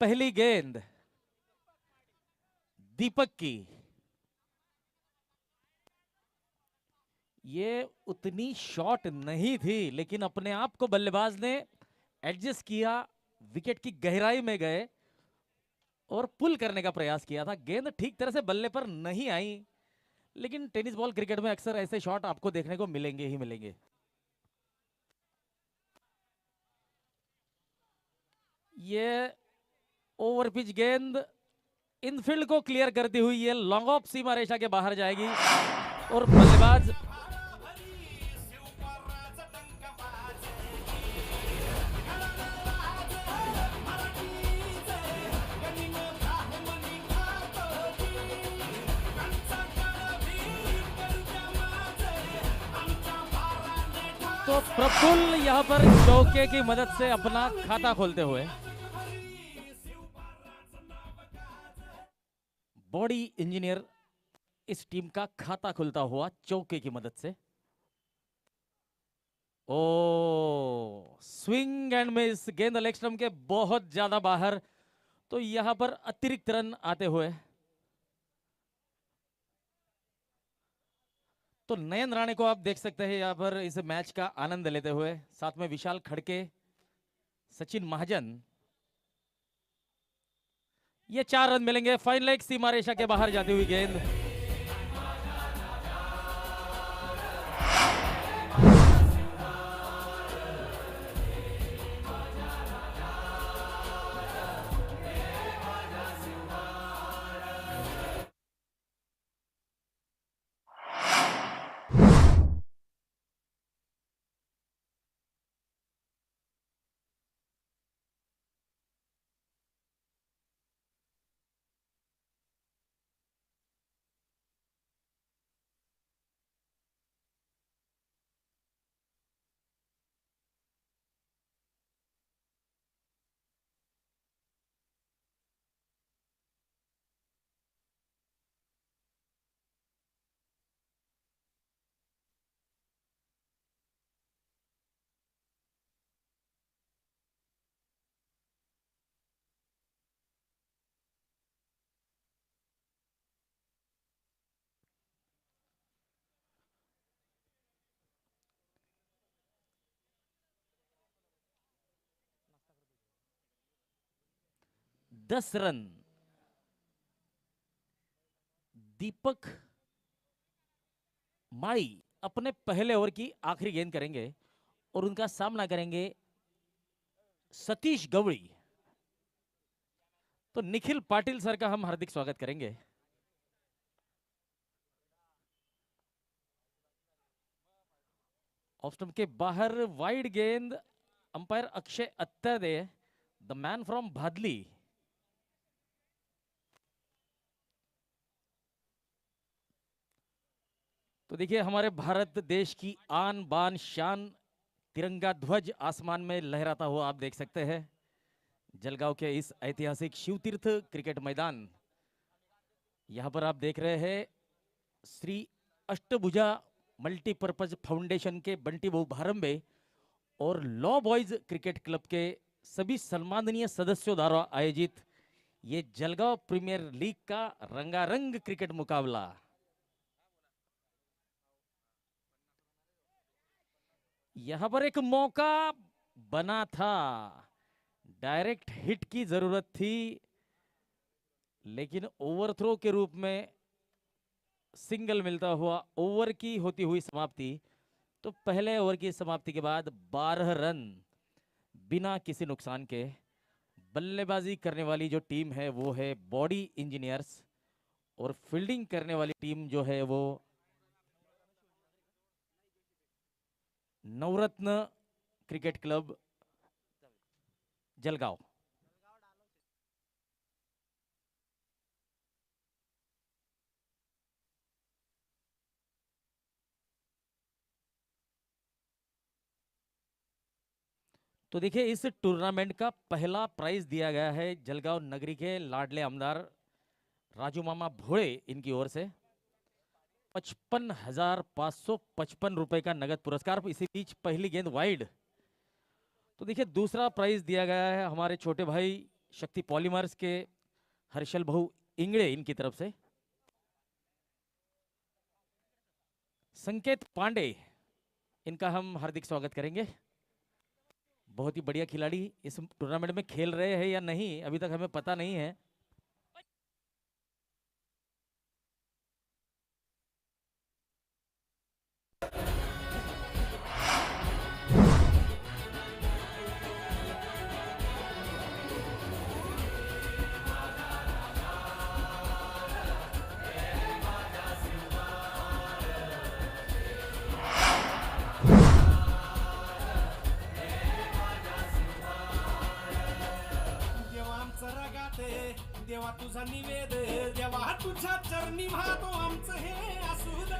पहली गेंद दीपक की। ये उतनी शॉट नहीं थी, लेकिन अपने आप को बल्लेबाज ने एडजस्ट किया, विकेट की गहराई में गए और पुल करने का प्रयास किया था। गेंद ठीक तरह से बल्ले पर नहीं आई, लेकिन टेनिस बॉल क्रिकेट में अक्सर ऐसे शॉट आपको देखने को मिलेंगे ही मिलेंगे। ये ओवर पिच गेंद इनफील्ड को क्लियर करती हुई ये लॉन्ग ऑफ सीमा रेखा के बाहर जाएगी और बल्लेबाज तो प्रफुल्ल यहां पर चौके की मदद से अपना खाता खोलते हुए बॉडी इंजीनियर इस टीम का खाता खुलता हुआ चौके की मदद से। ओ स्विंग एंड मिस, गेंद लेग स्टंप के बहुत ज्यादा बाहर, तो यहां पर अतिरिक्त रन आते हुए तो नयन राणे को आप देख सकते हैं यहां पर इस मैच का आनंद लेते हुए, साथ में विशाल खड़के, सचिन महाजन। ये 4 रन मिलेंगे। फाइन लेग सीमा रेखा के बाहर जाती हुई गेंद। दस रन दीपक माड़ी अपने पहले ओवर की आखिरी गेंद करेंगे और उनका सामना करेंगे सतीश गवड़ी। तो निखिल पाटिल सर का हम हार्दिक स्वागत करेंगे। ऑफ स्टंप के बाहर वाइड गेंद, umpire Akshay Attarde, the man from Bhadli. तो देखिए हमारे भारत देश की आन बान शान तिरंगा ध्वज आसमान में लहराता हुआ आप देख सकते हैं जलगांव के इस ऐतिहासिक शिवतीर्थ क्रिकेट मैदान। यहां पर आप देख रहे हैं श्री अष्टभुजा मल्टीपर्पज फाउंडेशन के बंटी बहु भारंबे और लॉ बॉयज क्रिकेट क्लब के सभी सम्माननीय सदस्यों द्वारा आयोजित ये जलगांव प्रीमियर लीग का रंगारंग क्रिकेट मुकाबला। यहां पर एक मौका बना था, डायरेक्ट हिट की जरूरत थी, लेकिन ओवरथ्रो के रूप में सिंगल मिलता हुआ ओवर की होती हुई समाप्ति। तो पहले ओवर की समाप्ति के बाद 12 रन बिना किसी नुकसान के। बल्लेबाजी करने वाली जो टीम है वो है बॉडी इंजीनियर्स और फील्डिंग करने वाली टीम जो है वो नवरत्न क्रिकेट क्लब जलगांव। तो देखिए इस टूर्नामेंट का पहला प्राइज दिया गया है जलगांव नगरी के लाडले आमदार राजू मामा भोळे इनकी ओर से 55,555 रुपए का नगद पुरस्कार। इसी बीच पहली गेंद वाइड, तो देखिए दूसरा प्राइज दिया गया है हमारे छोटे भाई शक्ति पॉलीमर्स के हर्षल भाऊ इंगड़े इनकी तरफ से। संकेत पांडे, इनका हम हार्दिक स्वागत करेंगे। बहुत ही बढ़िया खिलाड़ी इस टूर्नामेंट में खेल रहे हैं या नहीं अभी तक हमें पता नहीं है। देवा तुझा निवेद देवा तुझ्या चरणी वाहतो आमचं हे असू दे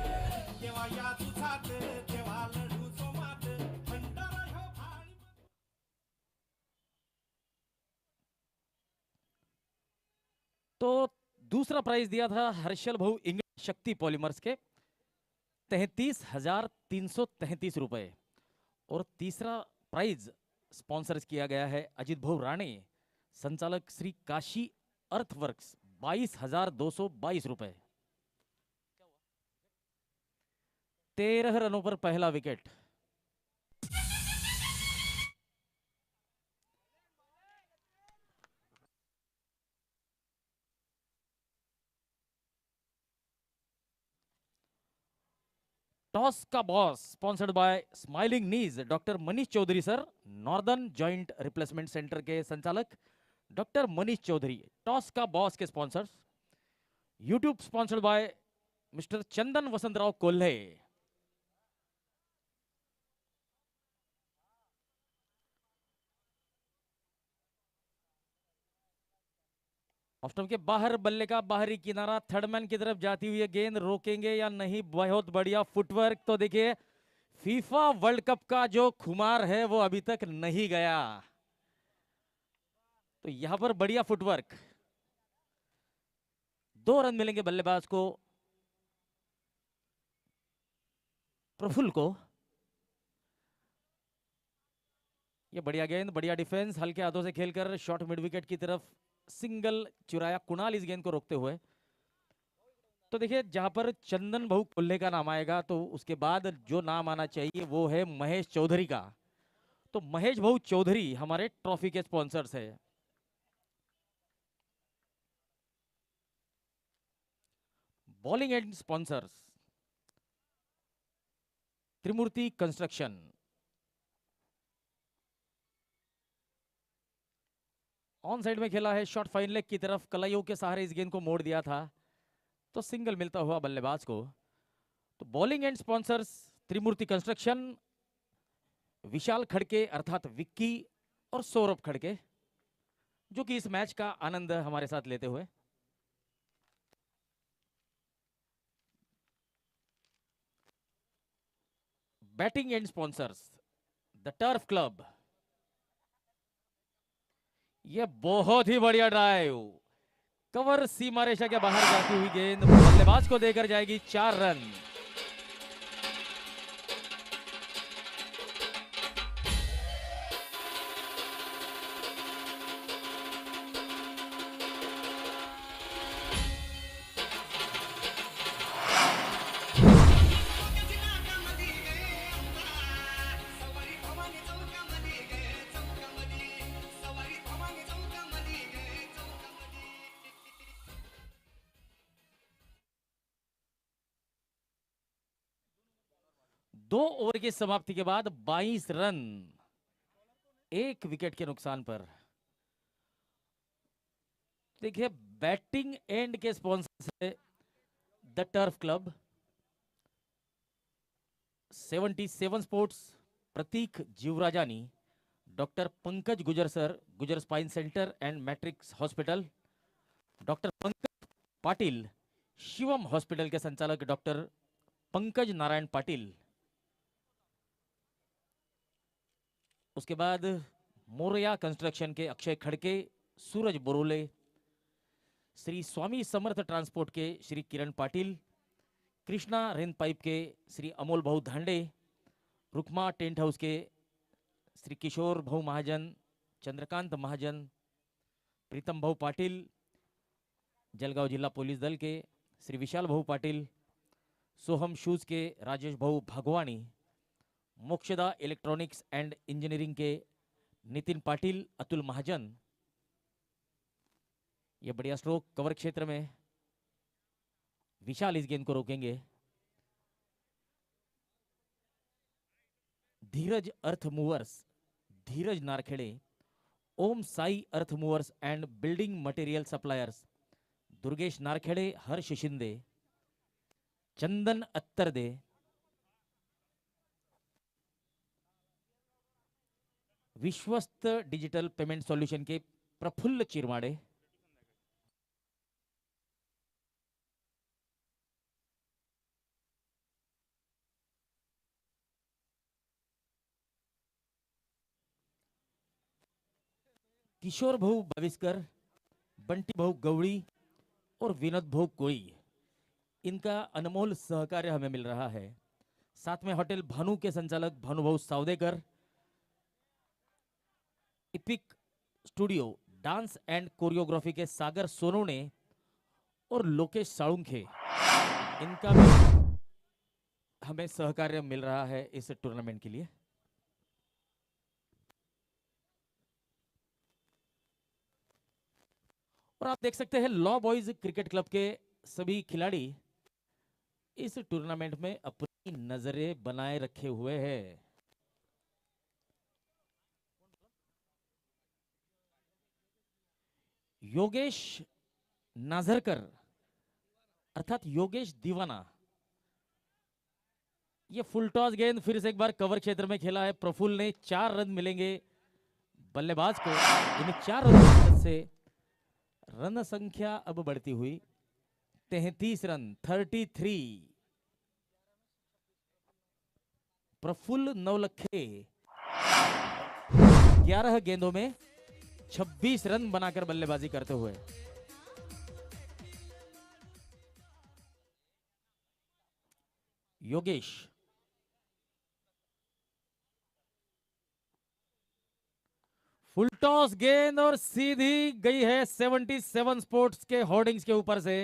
देवा या तुझात देवा लढू सोमात भंडारा ह्यो भाळी। तो दूसरा प्राइज दिया था हर्षल भाऊ इंगड़े शक्ति पॉलीमर्स के 33,333 रुपए। और तीसरा प्राइज स्पॉन्सर किया गया है अजित भाऊ राणे, संचालक श्री काशी अर्थवर्क्स 22,222 रुपए। 13 रनों पर पहला विकेट। टॉस का boss sponsored by smiling knees doctor Manish Chaudhary sir, northern joint replacement centre के संचालक डॉक्टर मनीष चौधरी। टॉस का बॉस के sponsors YouTube sponsored by mister Chandan Vasantrao Kolhe. Off stump के बाहर बल्ले का बाहरी किनारा, थर्डमैन की तरफ जाती हुई गेंद, रोकेंगे या नहीं। बहुत बढ़िया फुटवर्क। तो देखिए फीफा वर्ल्ड कप का जो खुमार है वो अभी तक नहीं गया, तो यहां पर बढ़िया फुटवर्क। 2 रन मिलेंगे बल्लेबाज को, प्रफुल्ल को। ये बढ़िया गेंद, बढ़िया डिफेंस, हल्के हाथों से खेलकर शॉर्ट मिड विकेट की तरफ सिंगल चुराया कुणाल इस गेंद को रोकते हुए। तो देखिए जहां पर चंदन भाऊ कोल्हे का नाम आएगा तो उसके बाद जो नाम आना चाहिए वो है महेश चौधरी का। तो महेश भाऊ चौधरी हमारे ट्रॉफी के स्पॉन्सर्स है। Bowling end sponsors Trimurti construction. On side में खेला है, शॉट फाइन लेग की तरफ, कलाइयों के सहारे इस गेंद को मोड़ दिया था, तो सिंगल मिलता हुआ बल्लेबाज को। तो bowling end sponsors Trimurti construction, Vishal Khadke अर्थात विक्की और सौरभ खड़के, जो कि इस मैच का आनंद हमारे साथ लेते हुए। Batting and sponsors the turf club. ये बहुत ही बढ़िया ड्राइव, कवर सीमा रेखा के बाहर जाती हुई गेंद बल्लेबाज को देकर जाएगी 4 रन। दो ओवर की समाप्ति के बाद 22 रन, 1 विकेट के नुकसान पर। देखिए बैटिंग एंड के स्पॉन्सर है the turf club, 77 sports, Prateek Jeevrajani, doctor Pankaj Gujar sir, Gujar spine centre and Matrix hospital, doctor Pankaj Patil, Shivam hospital के संचालक डॉक्टर पंकज नारायण पाटिल। उसके बाद मोरया कंस्ट्रक्शन के अक्षय खड़के, सूरज बोरोले, श्री स्वामी समर्थ ट्रांसपोर्ट के श्री किरण पाटिल, कृष्णा रेन पाइप के श्री अमोल भाऊ धांडे, रुकमा टेंट हाउस के श्री किशोर भाऊ महाजन, चंद्रकांत महाजन, प्रीतम भाऊ पाटिल, जलगांव जिला पुलिस दल के श्री विशाल भाऊ पाटिल, सोहम शूज के राजेश भाऊ भगवानी, मोक्षदा इलेक्ट्रॉनिक्स एंड इंजीनियरिंग के नितिन पाटिल, अतुल महाजन। ये बढ़िया स्ट्रोक कवर क्षेत्र में विशाल इस गेंद को रोकेंगे। Dheeraj earth movers, Dheeraj Narkhede, Om Sai earth movers and building material suppliers, Durgesh Narkhede, Harsh Shinde, Chandan Attarde, विश्वस्त डिजिटल पेमेंट सॉल्यूशन के प्रफुल्ल चिरमाड़े, किशोर भाऊ भविष्कर, बंटी भाऊ गवड़ी और विनोद भाऊ कोई, इनका अनमोल सहकार्य हमें मिल रहा है। साथ में होटल भानु के संचालक Bhanubhau Savdekar, Epic studio dance and choreography के सागर सोनोने और लोकेश साळुंखे, इनका भी हमें सहकार्य मिल रहा है इस टूर्नामेंट के लिए। और आप देख सकते हैं लॉ बॉयज क्रिकेट क्लब के सभी खिलाड़ी इस टूर्नामेंट में अपनी नजरें बनाए रखे हुए हैं। योगेश नाझरकर अर्थात योगेश दीवाना, ये फुल टॉस गेंद फिर से एक बार कवर क्षेत्र में खेला है प्रफुल्ल ने। 4 रन मिलेंगे बल्लेबाज को। इन 4 रन की मदद से रन संख्या अब बढ़ती हुई 33 रन, 33। प्रफुल्ल नवलखे 11 गेंदों में 26 रन बनाकर बल्लेबाजी करते हुए। योगेश फुल टॉस गेंद और सीधी गई है 77 स्पोर्ट्स के होर्डिंग्स के ऊपर से।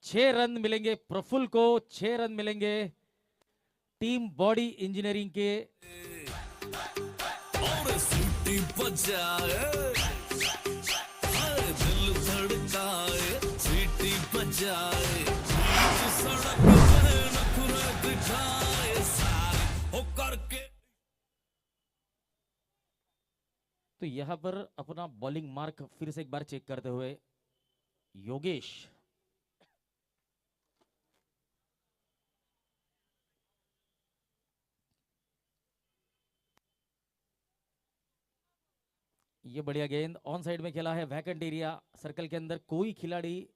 6 रन मिलेंगे प्रफुल्ल को, 6 रन मिलेंगे टीम बॉडी इंजीनियरिंग के। और सीटी बजाए, दिल धड़काए, सीटी बजाए, सड़क पे नखरे दिखाए, सारे हो करके। तो यहां पर अपना बॉलिंग मार्क फिर से एक बार चेक करते हुए योगेश ये बढ़िया गेंद ऑन साइड में खेला है। वैकेंट एरिया सर्कल के अंदर कोई खिलाड़ी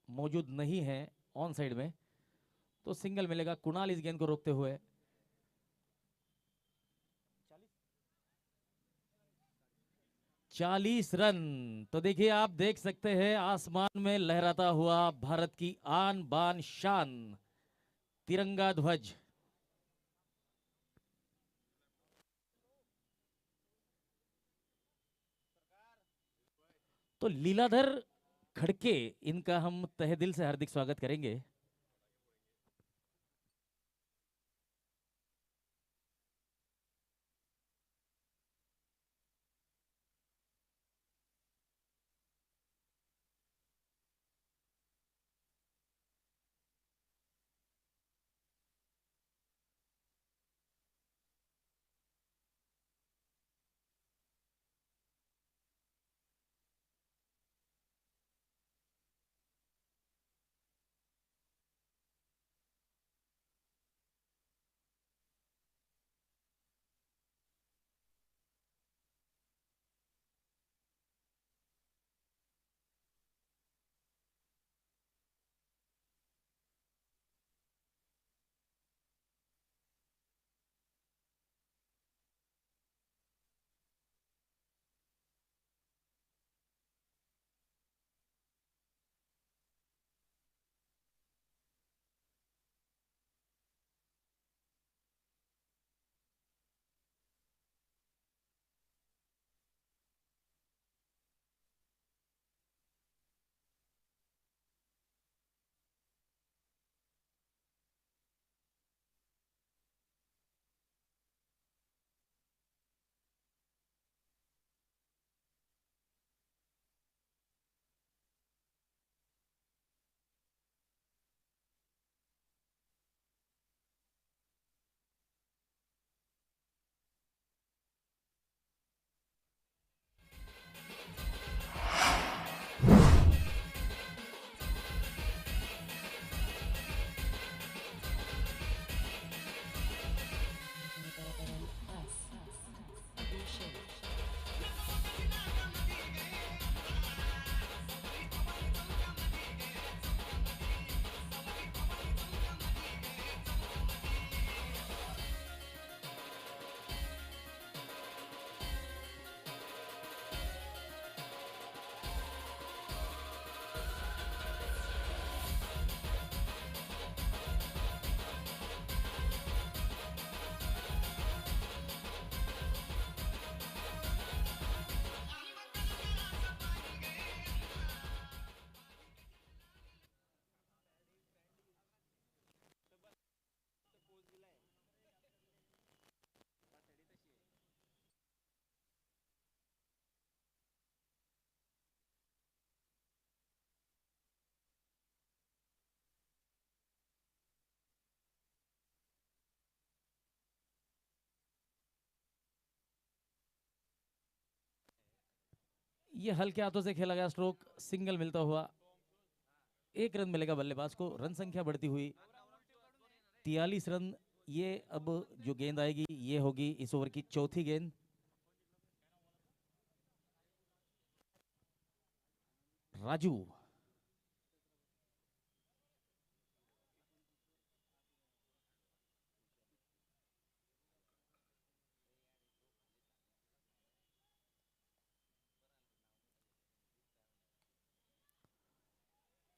मौजूद नहीं है ऑन साइड में, तो सिंगल मिलेगा। कुणाल इस गेंद को रोकते हुए 40 रन। तो देखिए आप देख सकते हैं आसमान में लहराता हुआ भारत की आन बान शान तिरंगा ध्वज। तो लीलाधर खड़के, इनका हम तहे दिल से हार्दिक स्वागत करेंगे। ये हल्के हाथों से खेला गया स्ट्रोक, सिंगल मिलता हुआ 1 रन मिलेगा बल्लेबाज को। रन संख्या बढ़ती हुई 43 रन। ये अब जो गेंद आएगी ये होगी इस ओवर की चौथी गेंद। राजू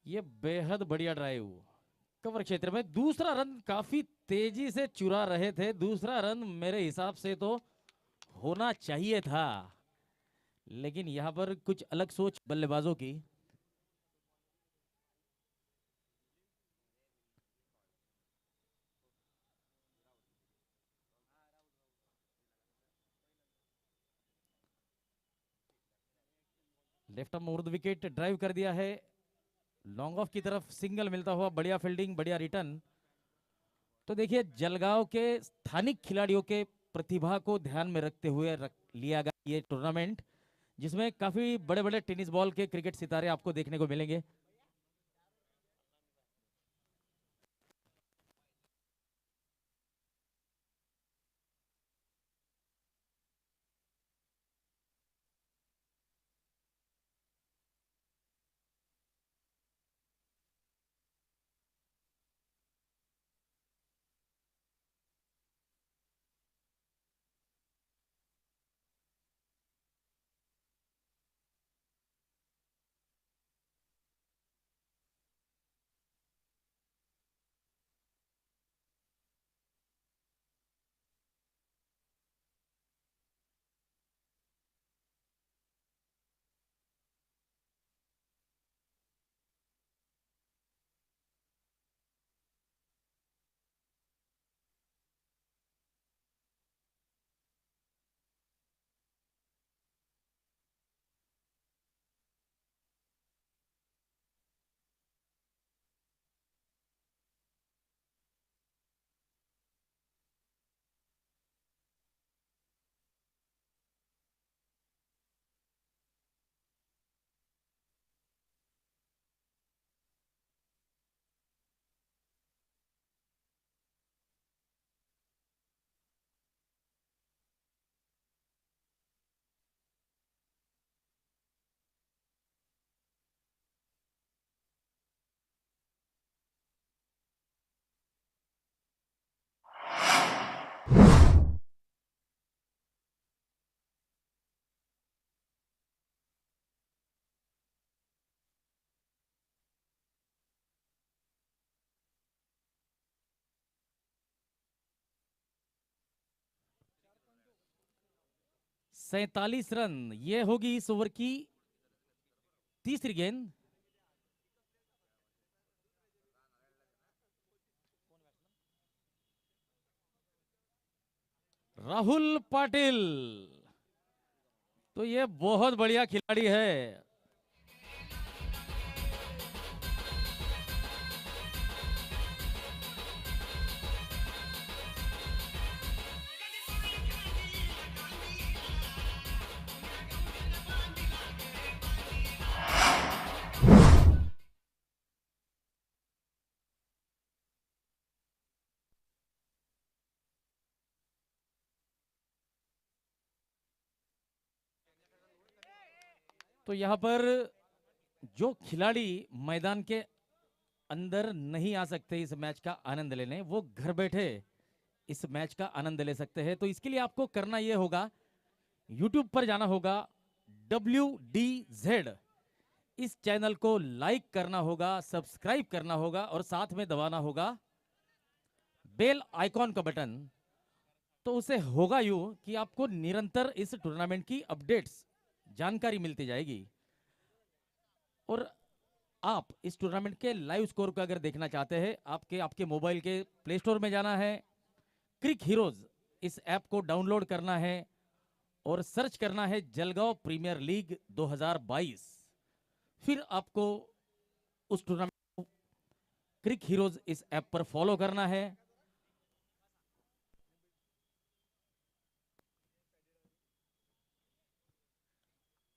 ये बेहद बढ़िया ड्राइव कवर क्षेत्र में। दूसरा रन काफी तेजी से चुरा रहे थे। दूसरा रन मेरे हिसाब से तो होना चाहिए था, लेकिन यहां पर कुछ अलग सोच बल्लेबाजों की। Left arm over the wicket drive कर दिया है लॉन्ग ऑफ की तरफ। सिंगल मिलता हुआ, बढ़िया फील्डिंग, बढ़िया रिटर्न। तो देखिए जलगांव के स्थानिक खिलाड़ियों के प्रतिभा को ध्यान में रखते हुए लिया गया ये टूर्नामेंट, जिसमें काफी बड़े बड़े टेनिस बॉल के क्रिकेट सितारे आपको देखने को मिलेंगे। सैतालीस रन ये होगी इस ओवर की तीसरी गेंद। राहुल पाटिल, तो ये बहुत बढ़िया खिलाड़ी है। तो यहां पर जो खिलाड़ी मैदान के अंदर नहीं आ सकते इस मैच का आनंद लेने, वो घर बैठे इस मैच का आनंद ले सकते हैं। तो इसके लिए आपको करना यह होगा, YouTube पर जाना होगा, WDZ इस चैनल को लाइक करना होगा, सब्सक्राइब करना होगा और साथ में दबाना होगा बेल आइकॉन का बटन। तो उसे होगा यूं कि आपको निरंतर इस टूर्नामेंट की अपडेट्स, जानकारी मिलती जाएगी। और आप इस टूर्नामेंट के लाइव स्कोर को अगर देखना चाहते हैं, आपके मोबाइल के प्ले स्टोर में जाना है, क्रिक हीरोज इस ऐप को डाउनलोड करना है और सर्च करना है जलगांव प्रीमियर लीग 2022। फिर आपको उस टूर्नामेंट को क्रिक हीरोज इस ऐप पर फॉलो करना है।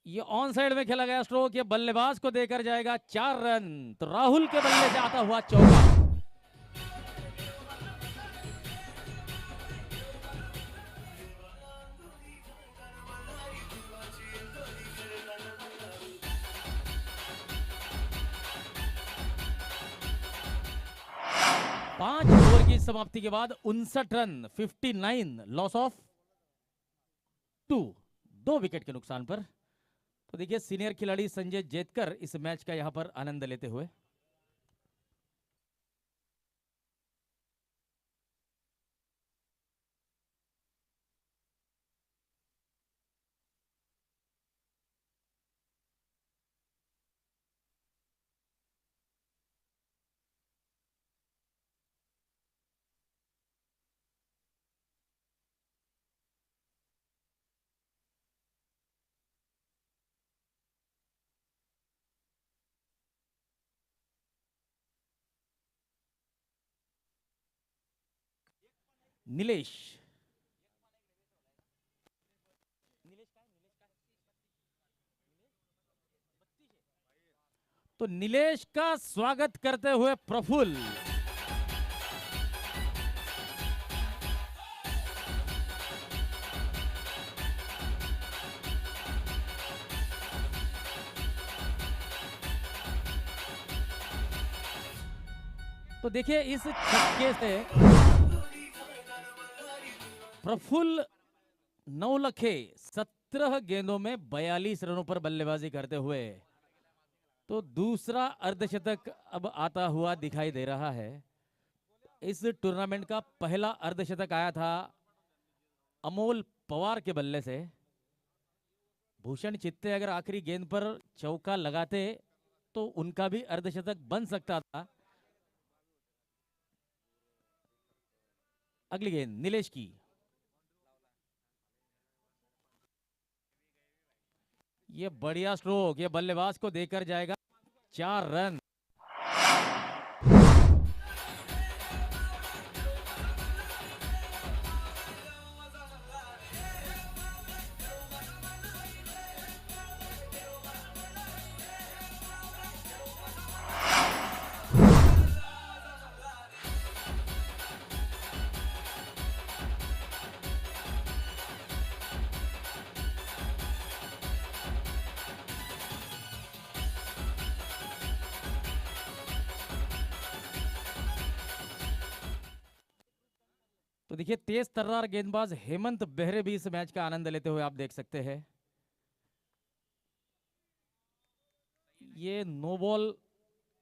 ये ऑन साइड में खेला गया स्ट्रोक, ये बल्लेबाज को देकर जाएगा 4 रन। तो राहुल के बल्ले से आता हुआ चौका। पांच ओवर की समाप्ति के बाद 59 रन, 59, लॉस ऑफ 2, 2 विकेट के नुकसान पर। तो देखिए सीनियर खिलाड़ी संजय जेतकर इस मैच का यहां पर आनंद लेते हुए। नीलेश, तो नीलेश का स्वागत करते हुए प्रफुल्ल। तो देखिए इस छक्के से प्रफुल्ल नौलखे 17 गेंदों में 42 रनों पर बल्लेबाजी करते हुए तो दूसरा अर्धशतक अब आता हुआ दिखाई दे रहा है। इस टूर्नामेंट का पहला अर्धशतक आया था अमोल पवार के बल्ले से। भूषण चित्ते अगर आखिरी गेंद पर चौका लगाते तो उनका भी अर्धशतक बन सकता था। अगली गेंद नीलेश की, ये बढ़िया स्ट्रोक, ये बल्लेबाज को देकर जाएगा 4 रन। तो देखिए तेज तर्रार गेंदबाज हेमंत बेहरे भी इस मैच का आनंद लेते हुए आप देख सकते हैं। ये नो बॉल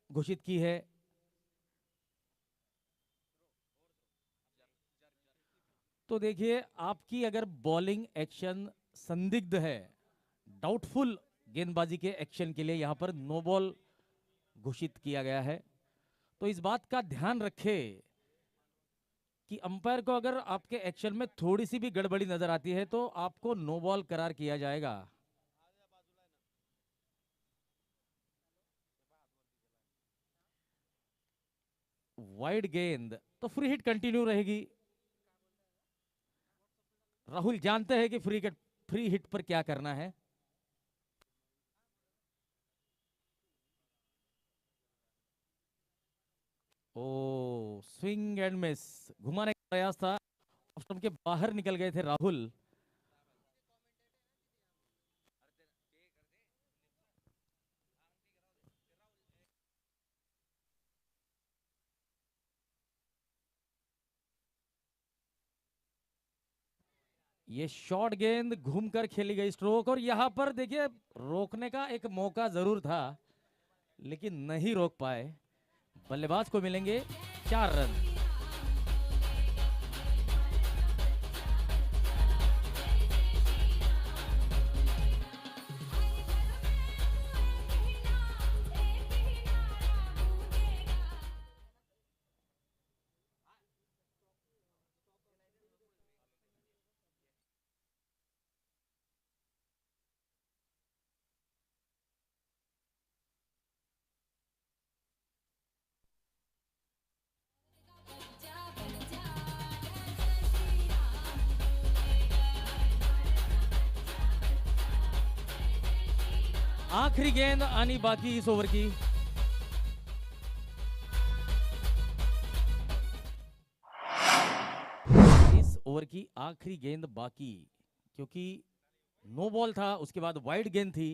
घोषित की है। तो देखिए आपकी अगर बॉलिंग एक्शन संदिग्ध है, डाउटफुल गेंदबाजी के एक्शन के लिए यहां पर नो बॉल घोषित किया गया है। तो इस बात का ध्यान रखें कि अंपायर को अगर आपके एक्शन में थोड़ी सी भी गड़बड़ी नजर आती है तो आपको नो बॉल करार किया जाएगा। वाइड गेंद, तो फ्री हिट कंटिन्यू रहेगी। राहुल जानते हैं कि फ्री हिट पर क्या करना है। ओ स्विंग एंड मिस, घुमाने का प्रयास था, स्टंप के बाहर निकल गए थे राहुल। ये शॉर्ट गेंद घूमकर खेली गई स्ट्रोक, और यहां पर देखिए रोकने का एक मौका जरूर था लेकिन नहीं रोक पाए। बल्लेबाज को मिलेंगे 4 रन। आखरी गेंद आनी बाकी इस ओवर की। इस ओवर की आखिरी गेंद बाकी, क्योंकि नो बॉल था, उसके बाद वाइड गेंद थी।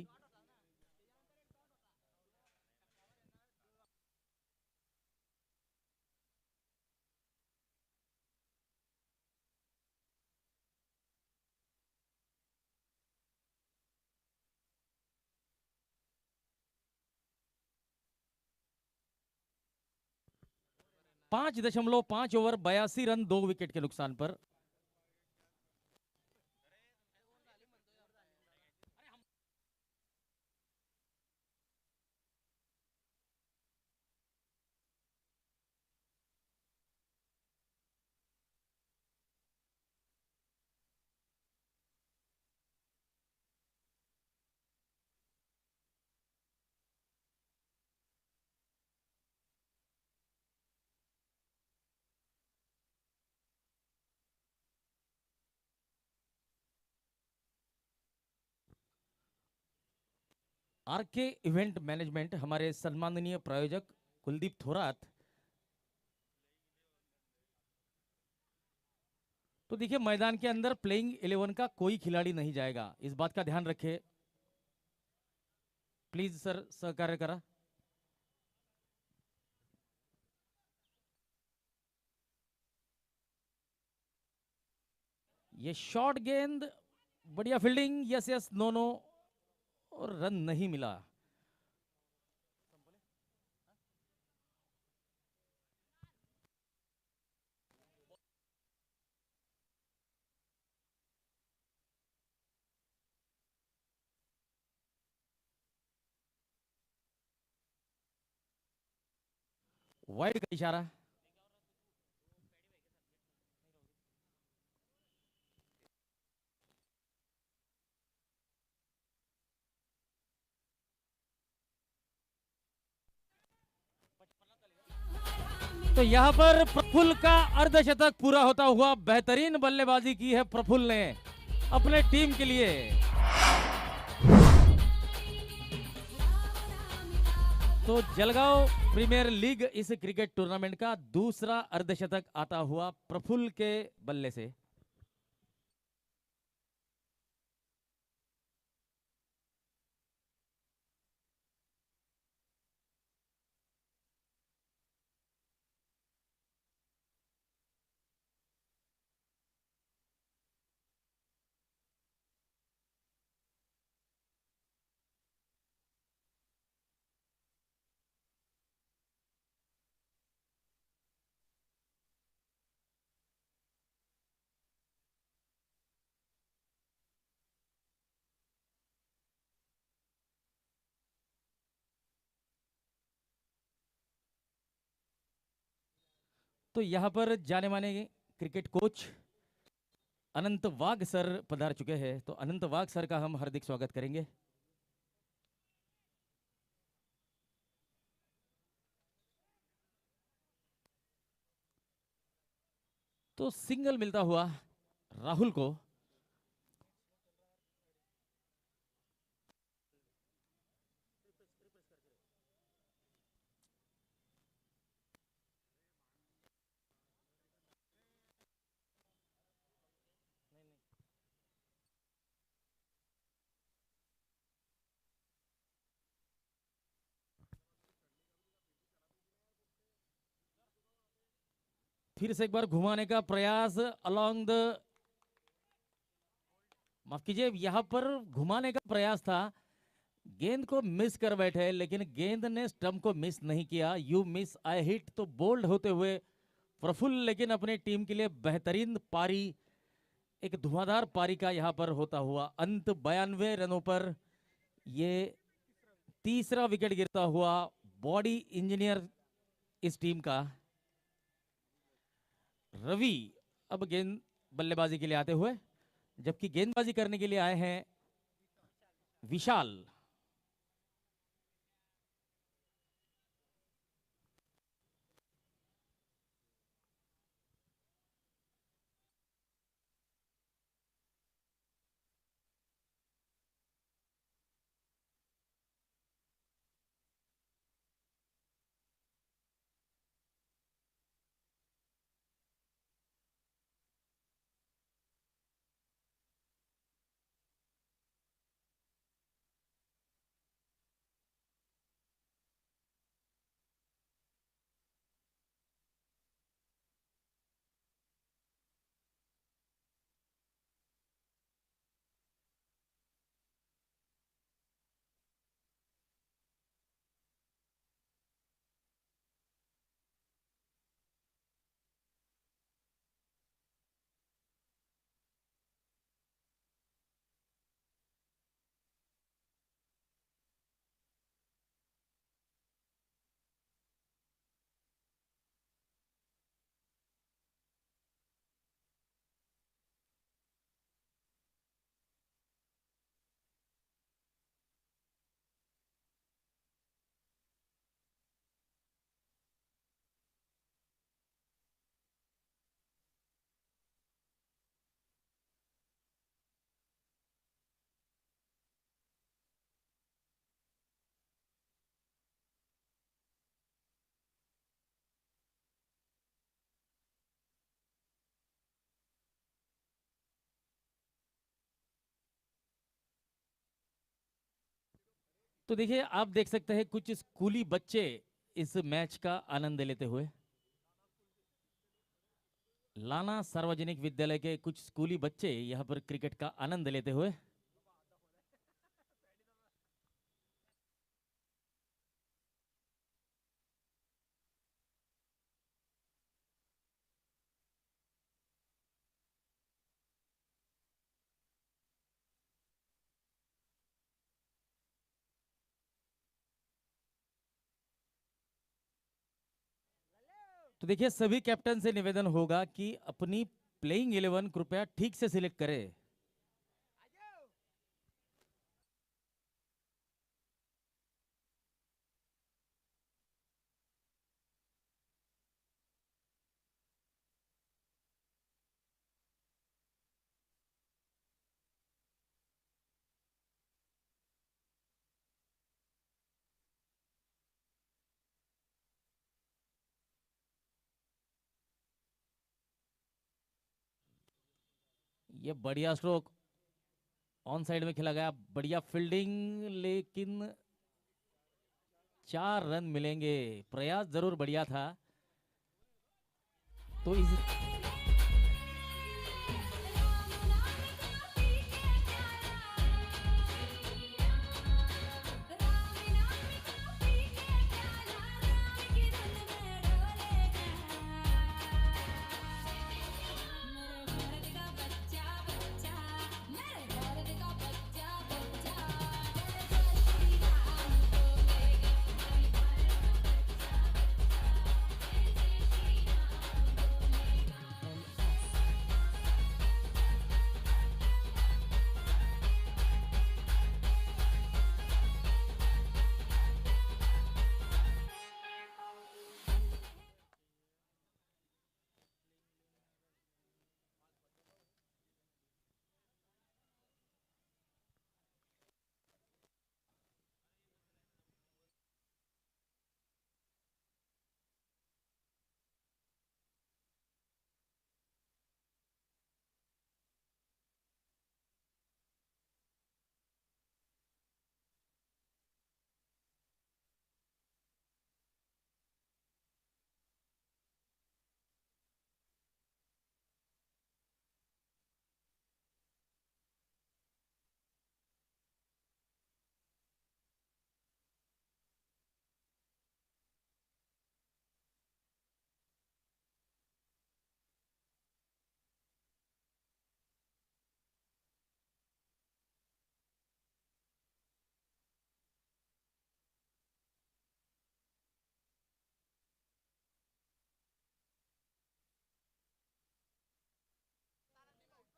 पांच दशमलव पांच ओवर 82 रन 2 विकेट के नुकसान पर। आरके इवेंट मैनेजमेंट, हमारे सम्माननीय प्रायोजक कुलदीप थोरात। तो देखिए, मैदान के अंदर प्लेइंग 11 का कोई खिलाड़ी नहीं जाएगा, इस बात का ध्यान रखें प्लीज सर, सहकार्य करा। ये शॉर्ट गेंद, बढ़िया fielding, yes yes, no no, और रन नहीं मिला। वाइड का इशारा। तो यहां पर प्रफुल्ल का अर्धशतक पूरा होता हुआ, बेहतरीन बल्लेबाजी की है प्रफुल्ल ने अपने टीम के लिए। तो जलगांव प्रीमियर लीग इस क्रिकेट टूर्नामेंट का दूसरा अर्धशतक आता हुआ प्रफुल्ल के बल्ले से। तो यहां पर जाने माने क्रिकेट कोच अनंत वाघ सर पधार चुके हैं, तो अनंत वाघ सर का हम हार्दिक स्वागत करेंगे। तो सिंगल मिलता हुआ राहुल को। फिर से एक बार घुमाने का प्रयास अलोंग द, माफ कीजिए, यहां पर घुमाने का प्रयास था, गेंद को मिस कर बैठे, लेकिन गेंद ने स्टंप को मिस नहीं किया। यू मिस आई हिट, तो बोल्ड होते हुए प्रफुल्ल, लेकिन अपनी टीम के लिए बेहतरीन पारी, एक धुआंधार पारी का यहां पर होता हुआ अंत 92 रनों पर ये तीसरा विकेट गिरता हुआ बॉडी इंजीनियर इस टीम का। रवि अब गेंद बल्लेबाजी के लिए आते हुए, जबकि गेंदबाजी करने के लिए आए हैं विशाल। तो देखिए आप देख सकते हैं कुछ स्कूली बच्चे इस मैच का आनंद लेते हुए। लाना सार्वजनिक विद्यालय के कुछ स्कूली बच्चे यहां पर क्रिकेट का आनंद लेते हुए। तो देखिए सभी कैप्टन से निवेदन होगा कि अपनी प्लेइंग 11 कृपया ठीक से सिलेक्ट करें। ये बढ़िया स्ट्रोक ऑन साइड में खेला गया, बढ़िया फील्डिंग, लेकिन 4 रन मिलेंगे। प्रयास जरूर बढ़िया था। तो इस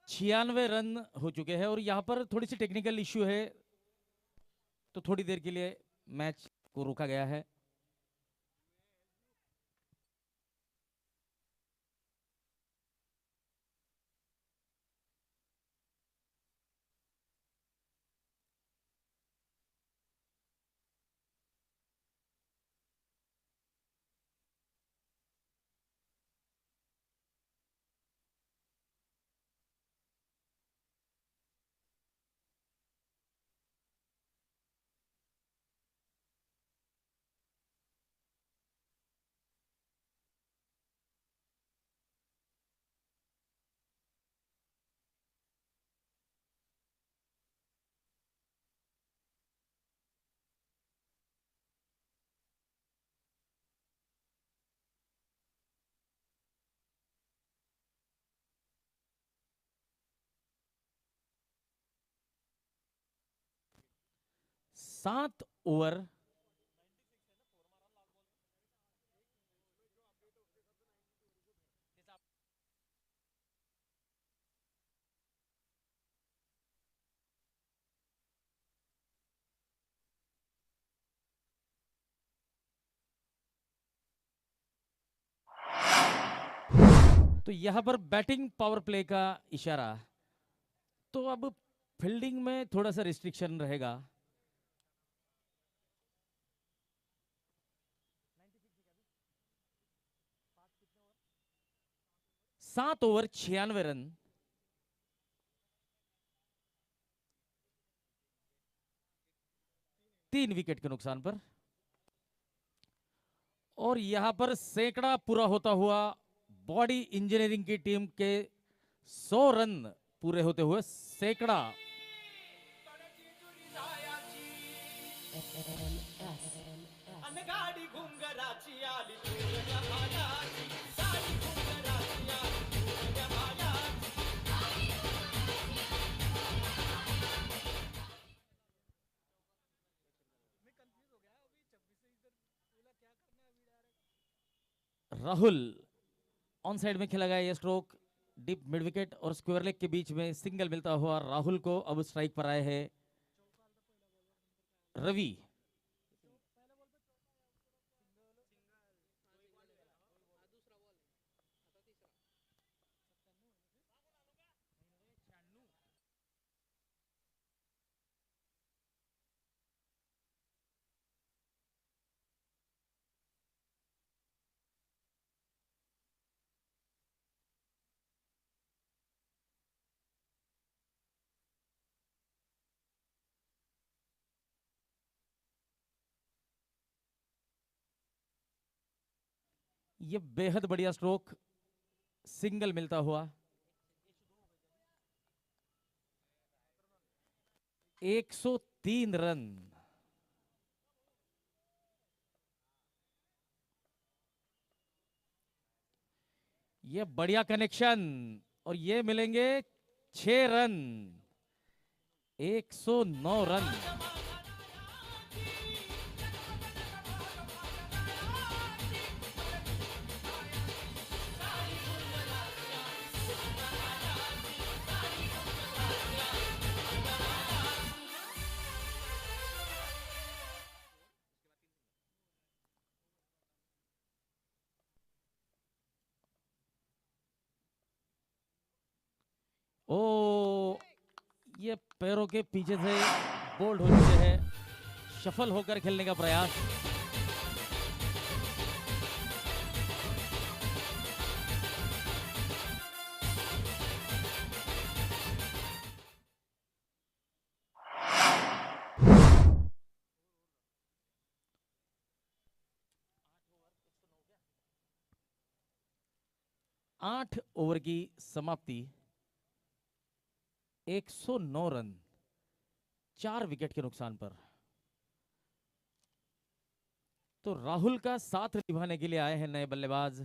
छियानवे रन हो चुके हैं और यहाँ पर थोड़ी सी टेक्निकल इश्यू है, तो थोड़ी देर के लिए मैच को रोका गया है। सात ओवर तो यहां पर बैटिंग पावर प्ले का इशारा, तो अब फील्डिंग में थोड़ा सा रिस्ट्रिक्शन रहेगा। 7 ओवर 96 रन। 3 विकेट के नुकसान पर। और यहां पर सैकड़ा पूरा होता हुआ बॉडी इंजीनियरिंग की टीम के 100 रन पूरे होते हुए सैकड़ा। अन गाडी घुंगराची आली तुझ्या भागाची, गाडी घुंगराची आली तुझ्या भागाची. राहुल ऑन साइड में खेला गया ये स्ट्रोक डीप मिड विकेट और स्क्वायर लेग के बीच में सिंगल मिलता हुआ राहुल को अब स्ट्राइक पर आए हैं रवि। ये बेहद बढ़िया स्ट्रोक सिंगल मिलता हुआ 103 रन। ये बढ़िया कनेक्शन और ये मिलेंगे 6 रन। 109 रन। ओ ये पैरों के पीछे से बोल्ड हो चुके हैं, शफल होकर खेलने का प्रयास। आठ ओवर की समाप्ति, 109 रन 4 विकेट के नुकसान पर। तो राहुल का साथ निभाने के लिए आए हैं नए बल्लेबाज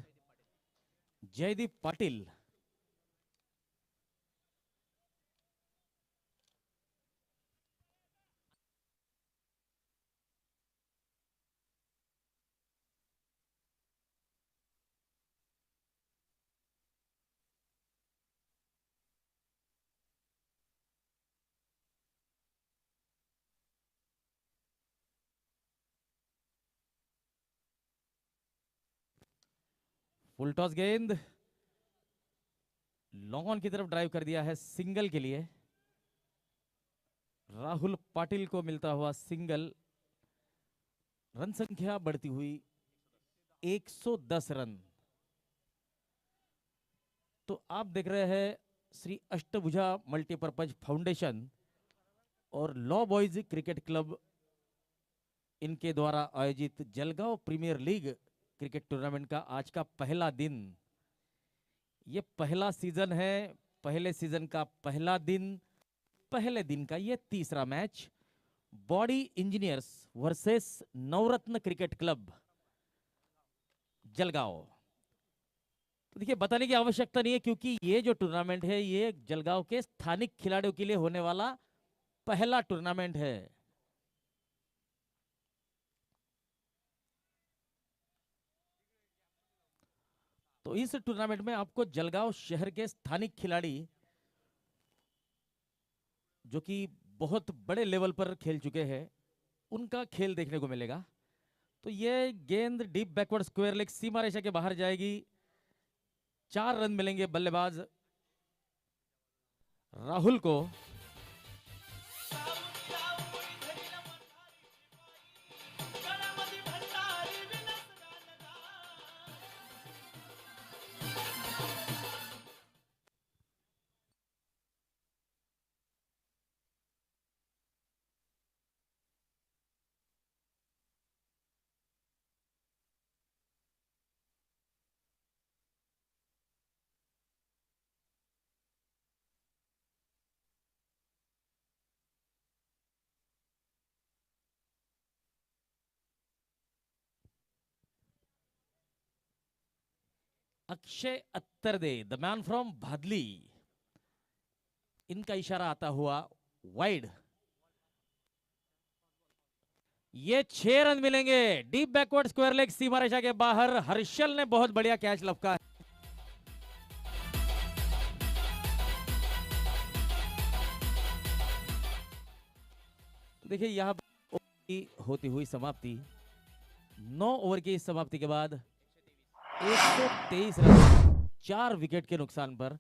जयदीप पाटिल। फुल टॉस गेंद लॉन्ग ऑन की तरफ ड्राइव कर दिया है सिंगल के लिए। राहुल पाटिल को मिलता हुआ सिंगल। रन संख्या बढ़ती हुई 110 रन। तो आप देख रहे हैं श्री अष्टभुजा मल्टीपर्पज फाउंडेशन और लॉ बॉयज क्रिकेट क्लब इनके द्वारा आयोजित Jalgaon premier league cricket tournament का आज का पहला दिन। ये पहला सीजन है, पहले सीजन का पहला दिन, पहले दिन का ये तीसरा मैच। बॉडी इंजीनियर्स वर्सेस नवरत्न क्रिकेट क्लब जलगांव। तो देखिए बताने की आवश्यकता नहीं है क्योंकि ये जो टूर्नामेंट है ये जलगांव के स्थानिक खिलाड़ियों के लिए होने वाला पहला टूर्नामेंट है। तो इस टूर्नामेंट में आपको जलगांव शहर के स्थानिक खिलाड़ी जो कि बहुत बड़े लेवल पर खेल चुके हैं उनका खेल देखने को मिलेगा। तो ये गेंद डीप बैकवर्ड स्क्वायर लेग सीमा रेखा के बाहर जाएगी। 4 रन मिलेंगे बल्लेबाज राहुल को। Akshay Attarde, the man from Bhadli, इनका इशारा आता हुआ वाइड। ये 6 रन मिलेंगे। डीप बैकवर्ड स्क्वायर लेग सीमा रेखा के बाहर। हर्षल ने बहुत बढ़िया कैच लपका है। देखिए यहां होती हुई समाप्ति, 9 ओवर की इस समाप्ति के बाद 123 रन 4 विकेट के नुकसान पर।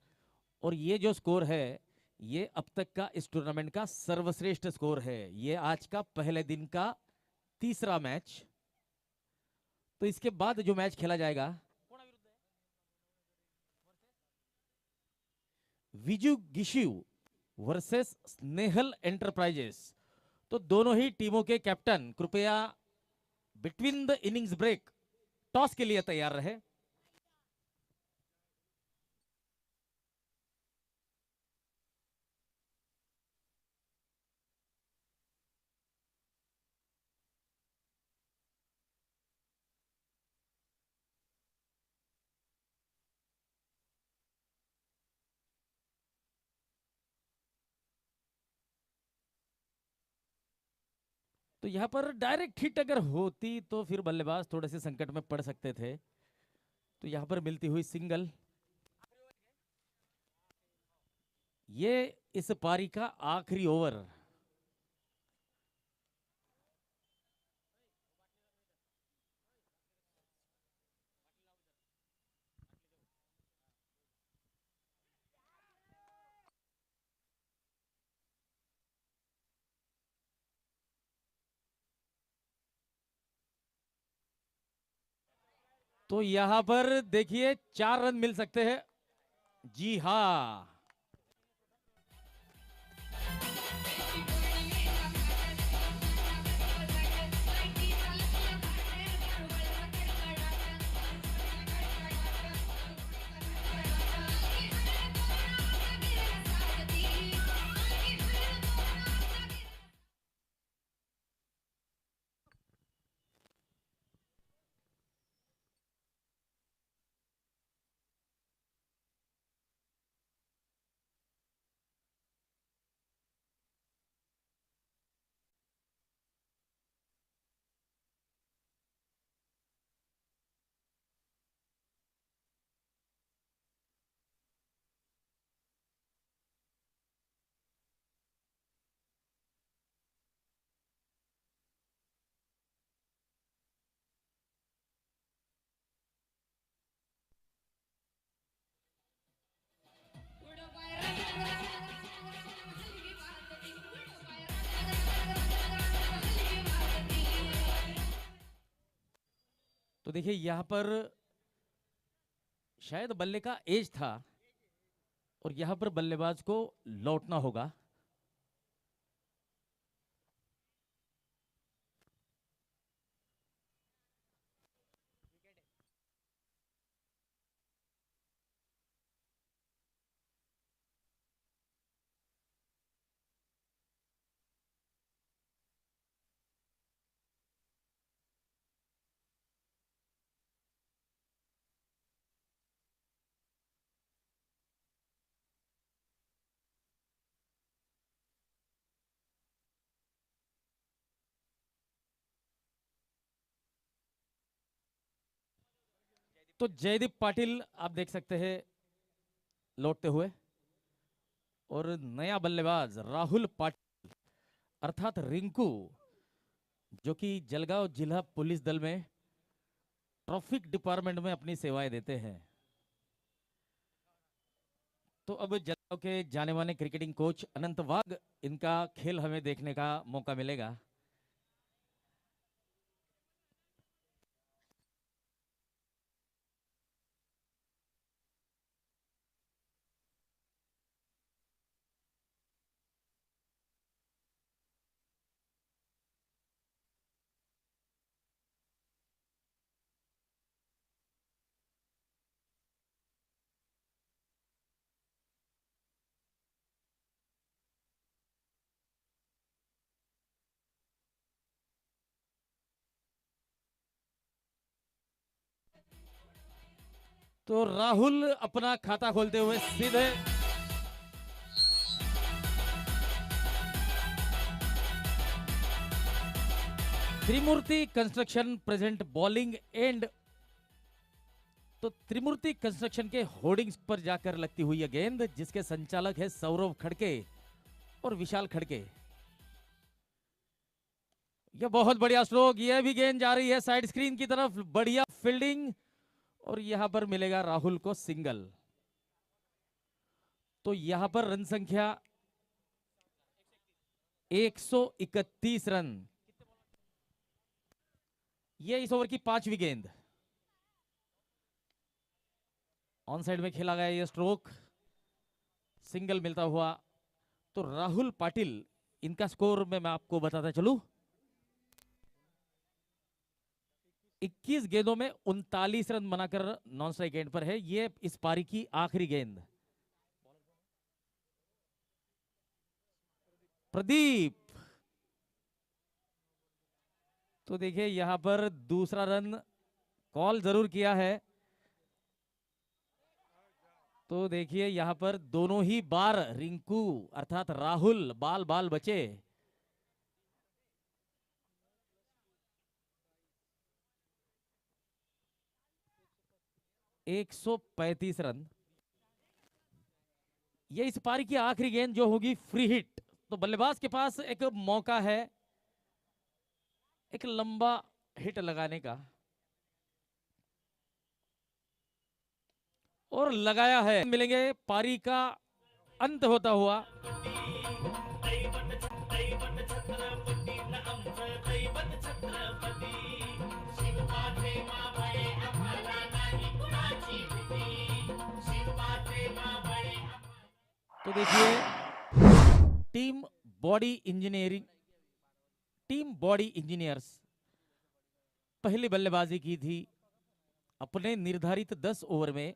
और ये जो स्कोर है ये अब तक का इस टूर्नामेंट का सर्वश्रेष्ठ स्कोर है। ये आज का पहले दिन का तीसरा मैच। तो इसके बाद जो मैच खेला जाएगा विजू गिशिव वर्सेस स्नेहल एंटरप्राइजेस। तो दोनों ही टीमों के कैप्टन कृपया between the innings break toss के लिए तैयार रहे। तो यहां पर डायरेक्ट हिट अगर होती तो फिर बल्लेबाज थोड़े से संकट में पड़ सकते थे। तो यहां पर मिलती हुई सिंगल, ये इस पारी का आखिरी ओवर। तो यहां पर देखिए 4 रन मिल सकते हैं। जी हां, तो देखिए यहां पर शायद बल्ले का एज था और यहां पर बल्लेबाज को लौटना होगा। तो जयदीप पाटिल आप देख सकते हैं लौटते हुए, और नया बल्लेबाज राहुल पाटिल अर्थात रिंकू, जो कि जलगांव जिला पुलिस दल में ट्रैफिक डिपार्टमेंट में अपनी सेवाएं देते हैं। तो अब जलगांव के जाने माने क्रिकेटिंग कोच अनंत वाघ, इनका खेल हमें देखने का मौका मिलेगा। तो राहुल अपना खाता खोलते हुए सीधे त्रिमूर्ति कंस्ट्रक्शन प्रेजेंट बॉलिंग एंड। तो त्रिमूर्ति कंस्ट्रक्शन के होर्डिंग्स पर जाकर लगती हुई यह गेंद, जिसके संचालक है सौरभ खड़के और विशाल खड़के। यह बहुत बढ़िया स्ट्रोक, यह भी गेंद जा रही है साइड स्क्रीन की तरफ, बढ़िया फील्डिंग और यहां पर मिलेगा राहुल को सिंगल। तो यहां पर रन संख्या 131 रन। यह इस ओवर की 5वीं गेंद। ऑन साइड में खेला गया यह स्ट्रोक, सिंगल मिलता हुआ। तो राहुल पाटिल, इनका स्कोर में मैं आपको बताता चलूं, 21 गेंदों में 39 रन बनाकर नॉन स्ट्राइक एंड पर है। यह इस पारी की आखिरी गेंद। प्रदीप, तो देखिए यहां पर दूसरा रन कॉल जरूर किया है। तो देखिए यहां पर दोनों ही बार रिंकू अर्थात राहुल बाल बाल बचे। $135 रन। ये इस पारी की आखिरी गेंद जो होगी फ्री हिट। तो बल्लेबाज के पास एक मौका है एक लंबा हिट लगाने का, और लगाया है। मिलेंगे पारी का अंत होता हुआ। तो देखिए टीम बॉडी इंजीनियर्स पहली बल्लेबाजी की थी। अपने निर्धारित 10 ओवर में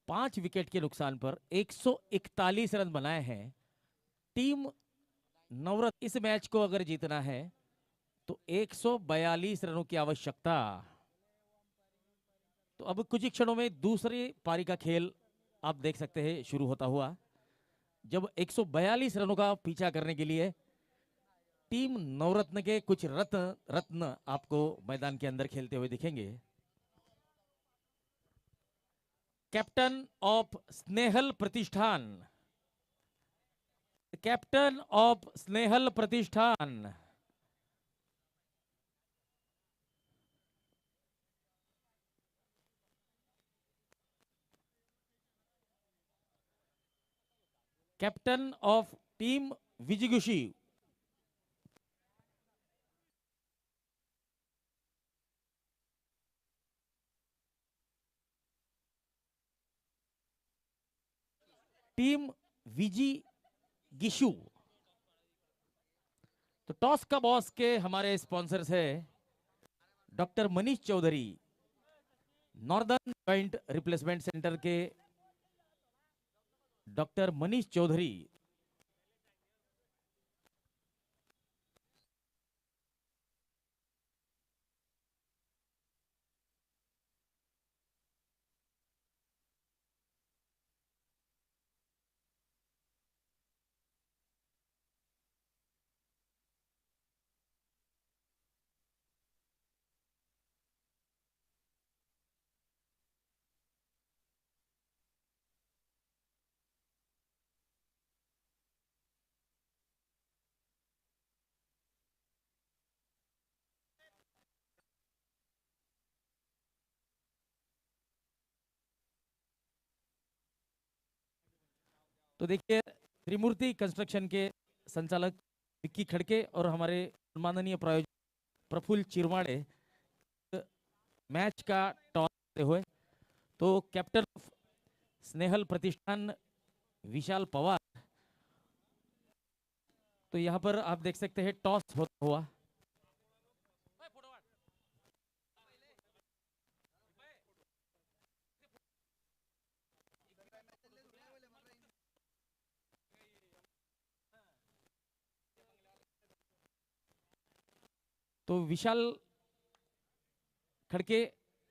5 विकेट के नुकसान पर 141 रन बनाए हैं। टीम नवरत्न, इस मैच को अगर जीतना है तो 142 रनों की आवश्यकता। तो अब कुछ ही क्षणों में दूसरी पारी का खेल आप देख सकते हैं शुरू होता हुआ, जब 142 रनों का पीछा करने के लिए टीम नवरत्न के कुछ रत्न आपको मैदान के अंदर खेलते हुए दिखेंगे। Captain of Snehal Pratishthan, captain of Snehal Pratishthan, captain of team Vijigushi, team विजी गिशु। तो टॉस का बॉस के हमारे स्पॉन्सर्स है doctor Manish Chaudhary, northern joint replacement centre के डॉक्टर मनीष चौधरी। तो देखिए त्रिमूर्ति कंस्ट्रक्शन के संचालक विक्की खड़के और हमारे सम्माननीय प्रायोजक प्रफुल्ल चिरमाड़े मैच का टॉस करते हुए। तो कैप्टन ऑफ स्नेहल प्रतिष्ठान विशाल पवार, तो यहां पर आप देख सकते हैं टॉस होता हुआ। तो विशाल खड़के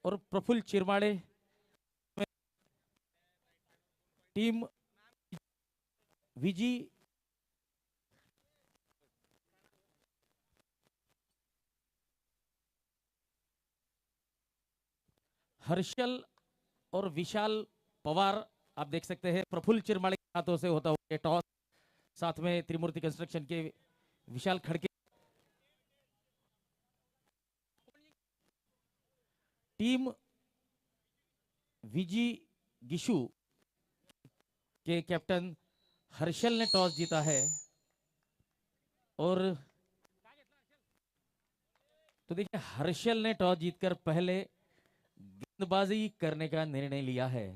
और प्रफुल्ल चिरमाड़े टीम विजी हर्षल और विशाल पवार, आप देख सकते हैं प्रफुल्ल चिरमाले के हाथों से होता हुआ टॉस, साथ में त्रिमूर्ति कंस्ट्रक्शन के विशाल खड़के। टीम विजी गिशु के कैप्टन हर्षल ने टॉस जीता है और तो देखिए हर्षल ने टॉस जीतकर पहले गेंदबाजी करने का निर्णय लिया है।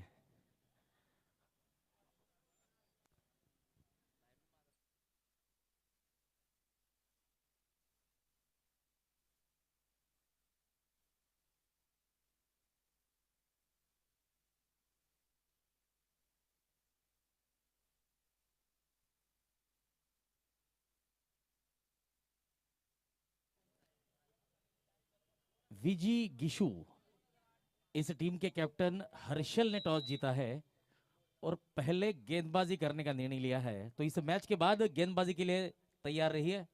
विजी गिशु इस टीम के कैप्टन हर्षल ने टॉस जीता है और पहले गेंदबाजी करने का निर्णय लिया है, तो इस मैच के बाद गेंदबाजी के लिए तैयार रहिए।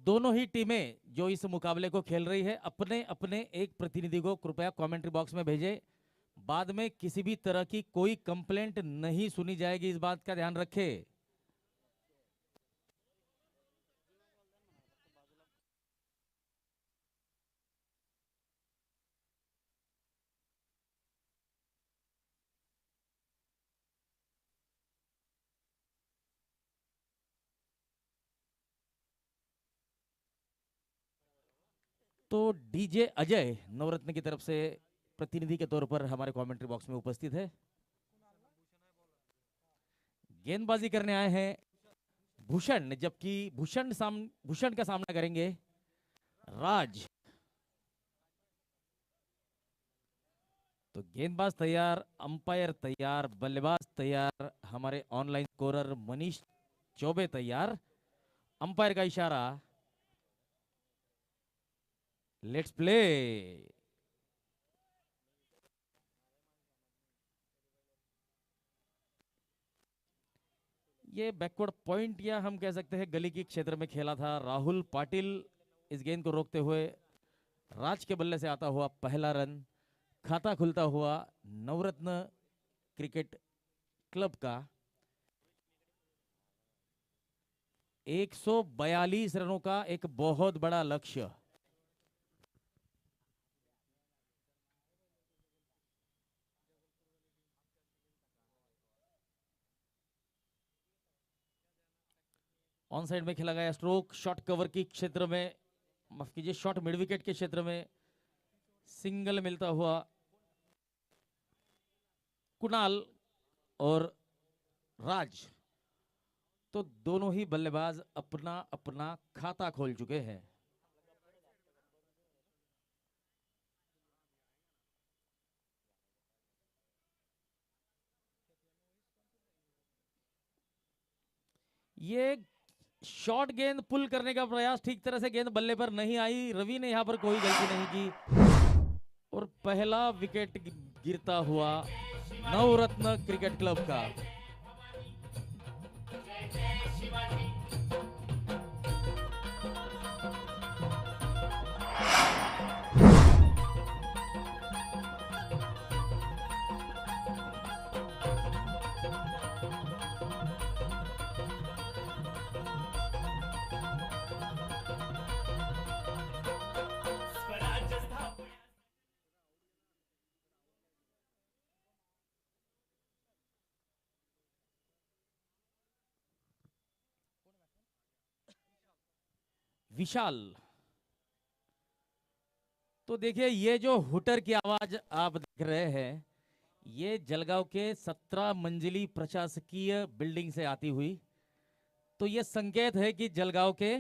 दोनों ही टीमें जो इस मुकाबले को खेल रही है अपने अपने एक प्रतिनिधि को कृपया कमेंट्री बॉक्स में भेजें। बाद में किसी भी तरह की कोई कंप्लेंट नहीं सुनी जाएगी, इस बात का ध्यान रखें। तो डीजे अजय नवरत्न की तरफ से प्रतिनिधि के तौर पर हमारे कमेंट्री बॉक्स में उपस्थित है। गेंदबाजी करने आए हैं भूषण, जबकि भूषण का सामना करेंगे राज। तो गेंदबाज तैयार, अंपायर तैयार, बल्लेबाज तैयार, हमारे ऑनलाइन स्कोरर मनीष चौबे तैयार। अंपायर का इशारा, लेट्स प्ले। ये बैकवर्ड पॉइंट या हम कह सकते हैं गली के क्षेत्र में खेला था। राहुल पाटिल इस गेंद को रोकते हुए राज के बल्ले से आता हुआ पहला रन। खाता खुलता हुआ नवरत्न क्रिकेट क्लब का 142 रनों का एक बहुत बड़ा लक्ष्य। ऑन साइड में खेला गया स्ट्रोक, शॉर्ट कवर की क्षेत्र में, माफ कीजिए शॉर्ट मिड विकेट के क्षेत्र में सिंगल मिलता हुआ कुणाल और राज। तो दोनों ही बल्लेबाज अपना अपना खाता खोल चुके हैं। ये शॉर्ट गेंद पुल करने का प्रयास, ठीक तरह से गेंद बल्ले पर नहीं आई। रवि ने यहां पर कोई गलती नहीं की और पहला विकेट गिरता हुआ नवरत्न क्रिकेट क्लब का। विशाल। तो देखिए ये जो हुटर की आवाज आप देख रहे हैं, ये जलगांव के 17 मंजिली प्रशासकीय बिल्डिंग से आती हुई। तो ये संकेत है कि जलगांव के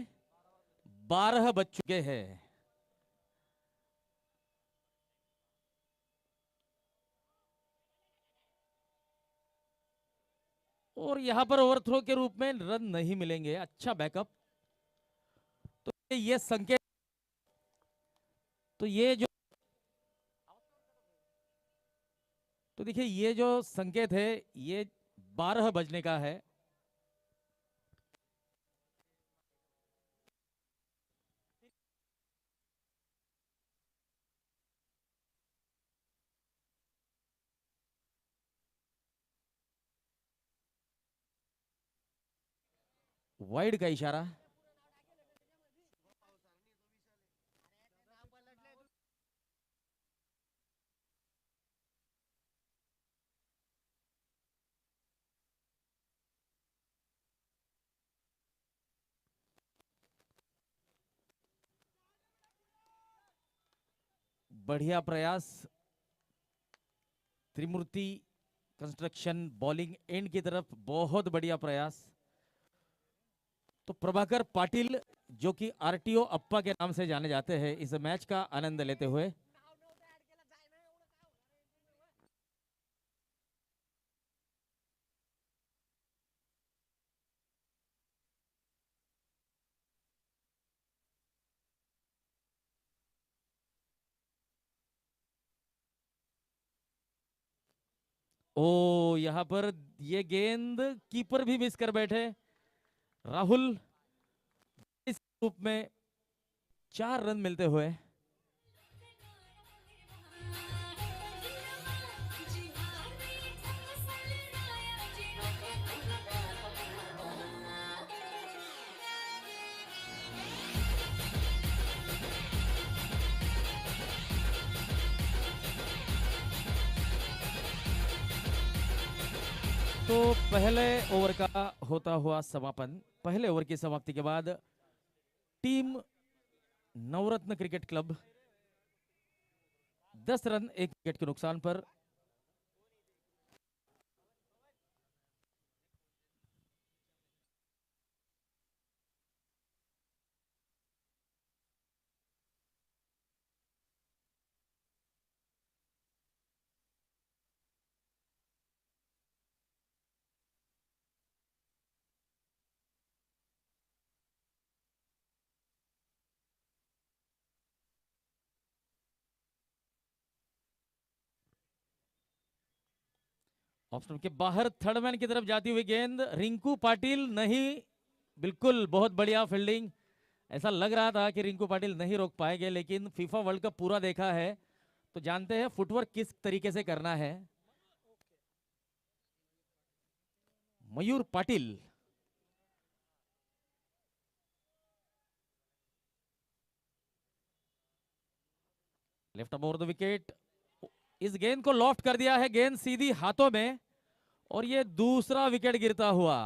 12 बज चुके हैं। और यहां पर ओवरथ्रो के रूप में रन नहीं मिलेंगे। अच्छा बैकअप। तो ये संकेत, तो ये जो, तो देखिए ये जो संकेत है ये 12 बजने का है। वाइड का इशारा। बढ़िया प्रयास त्रिमूर्ति कंस्ट्रक्शन, बॉलिंग एंड की तरफ बहुत बढ़िया प्रयास। तो प्रभाकर पाटिल जो कि आरटीओ अप्पा के नाम से जाने जाते हैं, इस मैच का आनंद लेते हुए। ओ यहां पर ये गेंद कीपर भी मिस कर बैठे। राहुल इस रूप में 4 रन मिलते हुए। तो पहले ओवर का होता हुआ समापन। पहले ओवर की समाप्ति के बाद टीम नवरत्न क्रिकेट क्लब 10 रन 1 विकेट के नुकसान पर ऑफ स्टंप के बाहर थर्ड मैन की तरफ जाती हुई गेंद। रिंकू पाटिल नहीं, बिल्कुल बहुत बढ़िया फील्डिंग। ऐसा लग रहा था कि रिंकू पाटिल नहीं रोक पाएंगे, लेकिन फीफा वर्ल्ड कप पूरा देखा है तो जानते हैं फुटवर्क किस तरीके से करना है। Mayur Patil. Left over the wicket. इस गेंद को लॉफ्ट कर दिया है, गेंद सीधी हाथों में और ये दूसरा विकेट गिरता हुआ।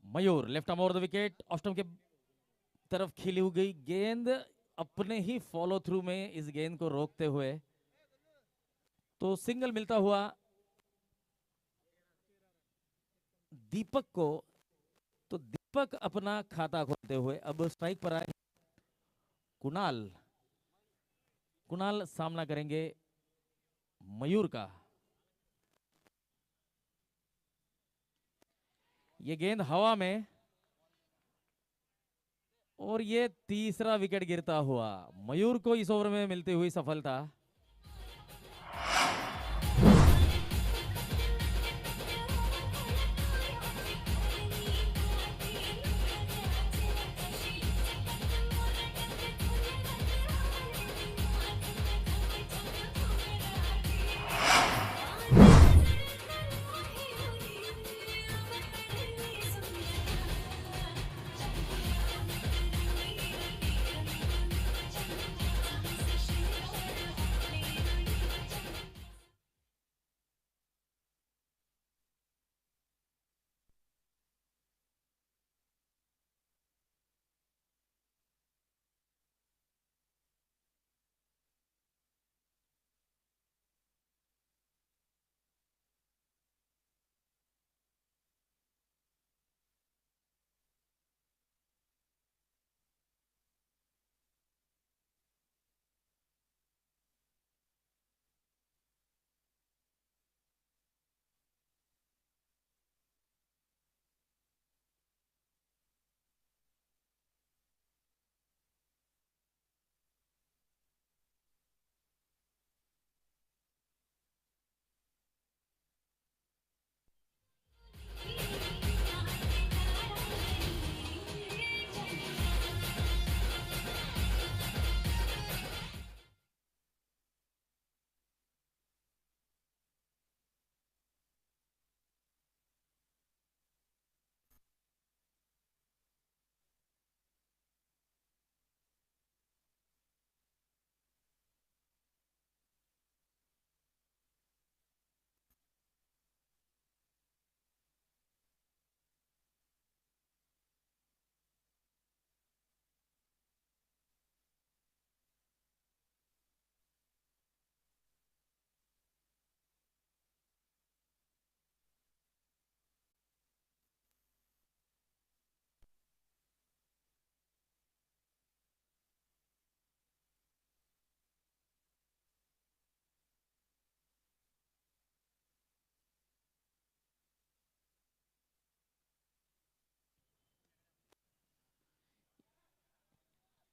Mayur left arm over the wicket. Off stump के तरफ खिली हुई गई गेंद, अपने ही फॉलो थ्रू में इस गेंद को रोकते हुए तो सिंगल मिलता हुआ दीपक को। तो दीपक अपना खाता खोलते हुए अब स्ट्राइक पर आए। कुणाल, कुणाल सामना करेंगे मयूर का। ये गेंद हवा में और ये तीसरा विकेट गिरता हुआ। मयूर को इस ओवर में मिलती हुई सफलता।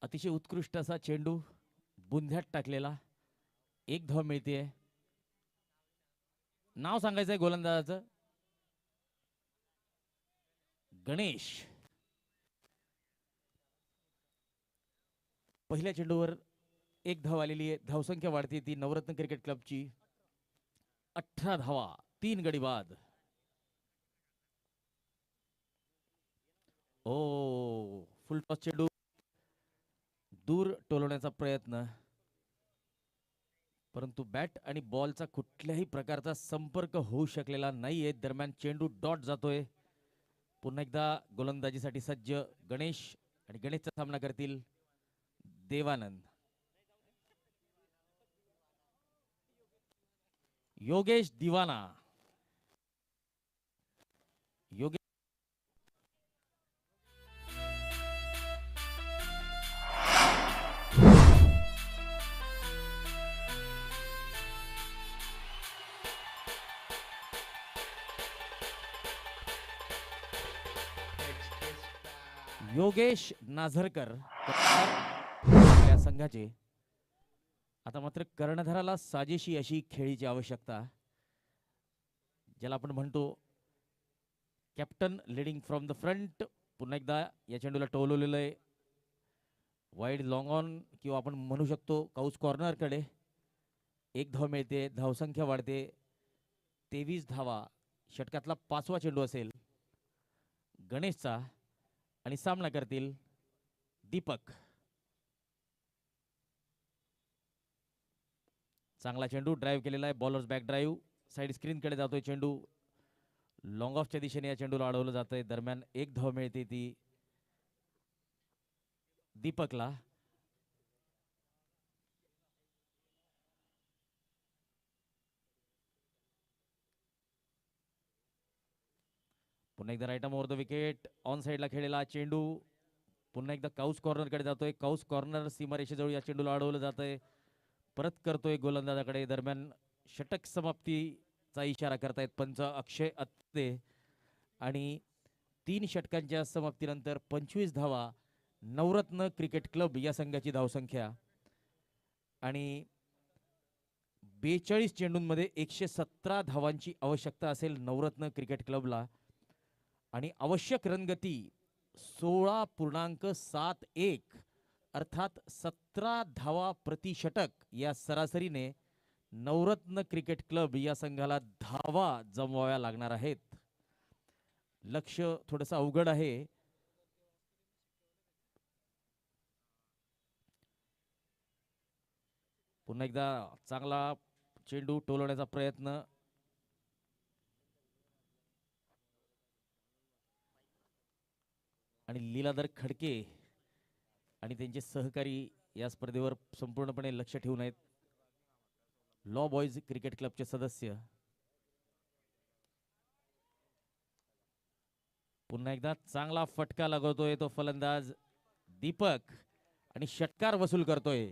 अतिशय उत्कृष्ट असा चेंडू बुंध्यात टाकलेला. एक धाव मिळते. नाव सांगायचंय गोलंदाजाचं. गणेश. पहिल्या चेंडूवर एक धाव आलेली आहे. धावसंख्या वाढते ती नवरत्न क्रिकेट क्लबची. 18 धावा, 3 गडी बाद. ओ फुल टॉस चेंडू दूर टोलवण्याचा प्रयत्न, परंतु बॅट आणि बॉलचा कुठल्याही प्रकारचा संपर्क होऊ शकलेला नाहीये. दरम्यान चेंडू डॉट जातोय. पुन्हा एकदा गोलंदाजीसाठी सज्ज गणेश आणि गणेशचा सामना करतील देवानंद. योगेश दिवाना. योगेश योगेश नाझरकर या संघाचे. आता मात्र कर्णधाराला साजेशी अशी खेळीची आवश्यकता, ज्याला आपण म्हणतो captain leading from the front. पुन्हा एकदा या चेंडूला टोलवलेलं आहे वाईड लॉंग ऑन, किंवा आपण म्हणू शकतो काउस कॉर्नर कडे. एक धाव मिळते. धावसंख्या वाढते. 23 धावा. षटकातला 5वा चेंडू असेल गणेशचा आणि सामना करतील दीपक. चांगला चेंडू ड्राईव्ह केलेला आहे. Bowlers back drive. Side screen कडे जातोय चेंडू. लॉंग ऑफच्या दिशेने या चेंडूला अडवलं जातंय. दरम्यान एक धाव मिळते ती दीपकला. पुन्हा एकदा right arm over the wicket. On साइडला खेळलेला चेंडू पुन्हा एकदा काउस कॉर्नर कडे जातोय. काउस कॉर्नर सीमारेषेजवळ या चेंडूला अडवलं जातंय. परत करतोय गोलंदाजाकडे. दरम्यान षटक समाप्तीचा इशारा करतायत पंच अक्षय अत्ते आणि 3 षटकांच्या समाप्तीनंतर 25 धावा नवरत्न क्रिकेट क्लब या संघाची धावसंख्या आणि 42 चेंडूंमध्ये 117 धावांची आवश्यकता असेल नवरत्न क्रिकेट क्लबला आणि आवश्यक रनगती 16.71 अर्थात 17 धावा प्रति षटक या सरासरीने नवरत्न क्रिकेट क्लब या संघाला धावा जमवाव्या लागणार आहेत. लक्ष थोडंसं अवघड आहे. पुन्हा एकदा चांगला चेंडू टोलवण्याचा प्रयत्न. आणि लीलाधर खडके आणि त्यांचे सहकारी या स्पर्धेवर संपूर्णपणे लक्ष ठेवून आहेत. लॉ बॉयज क्रिकेट क्लबचे सदस्य. पुन्हा एकदा चांगला फटका लागवतोय तो फलंदाज दीपक आणि षटकार वसूल करतोय.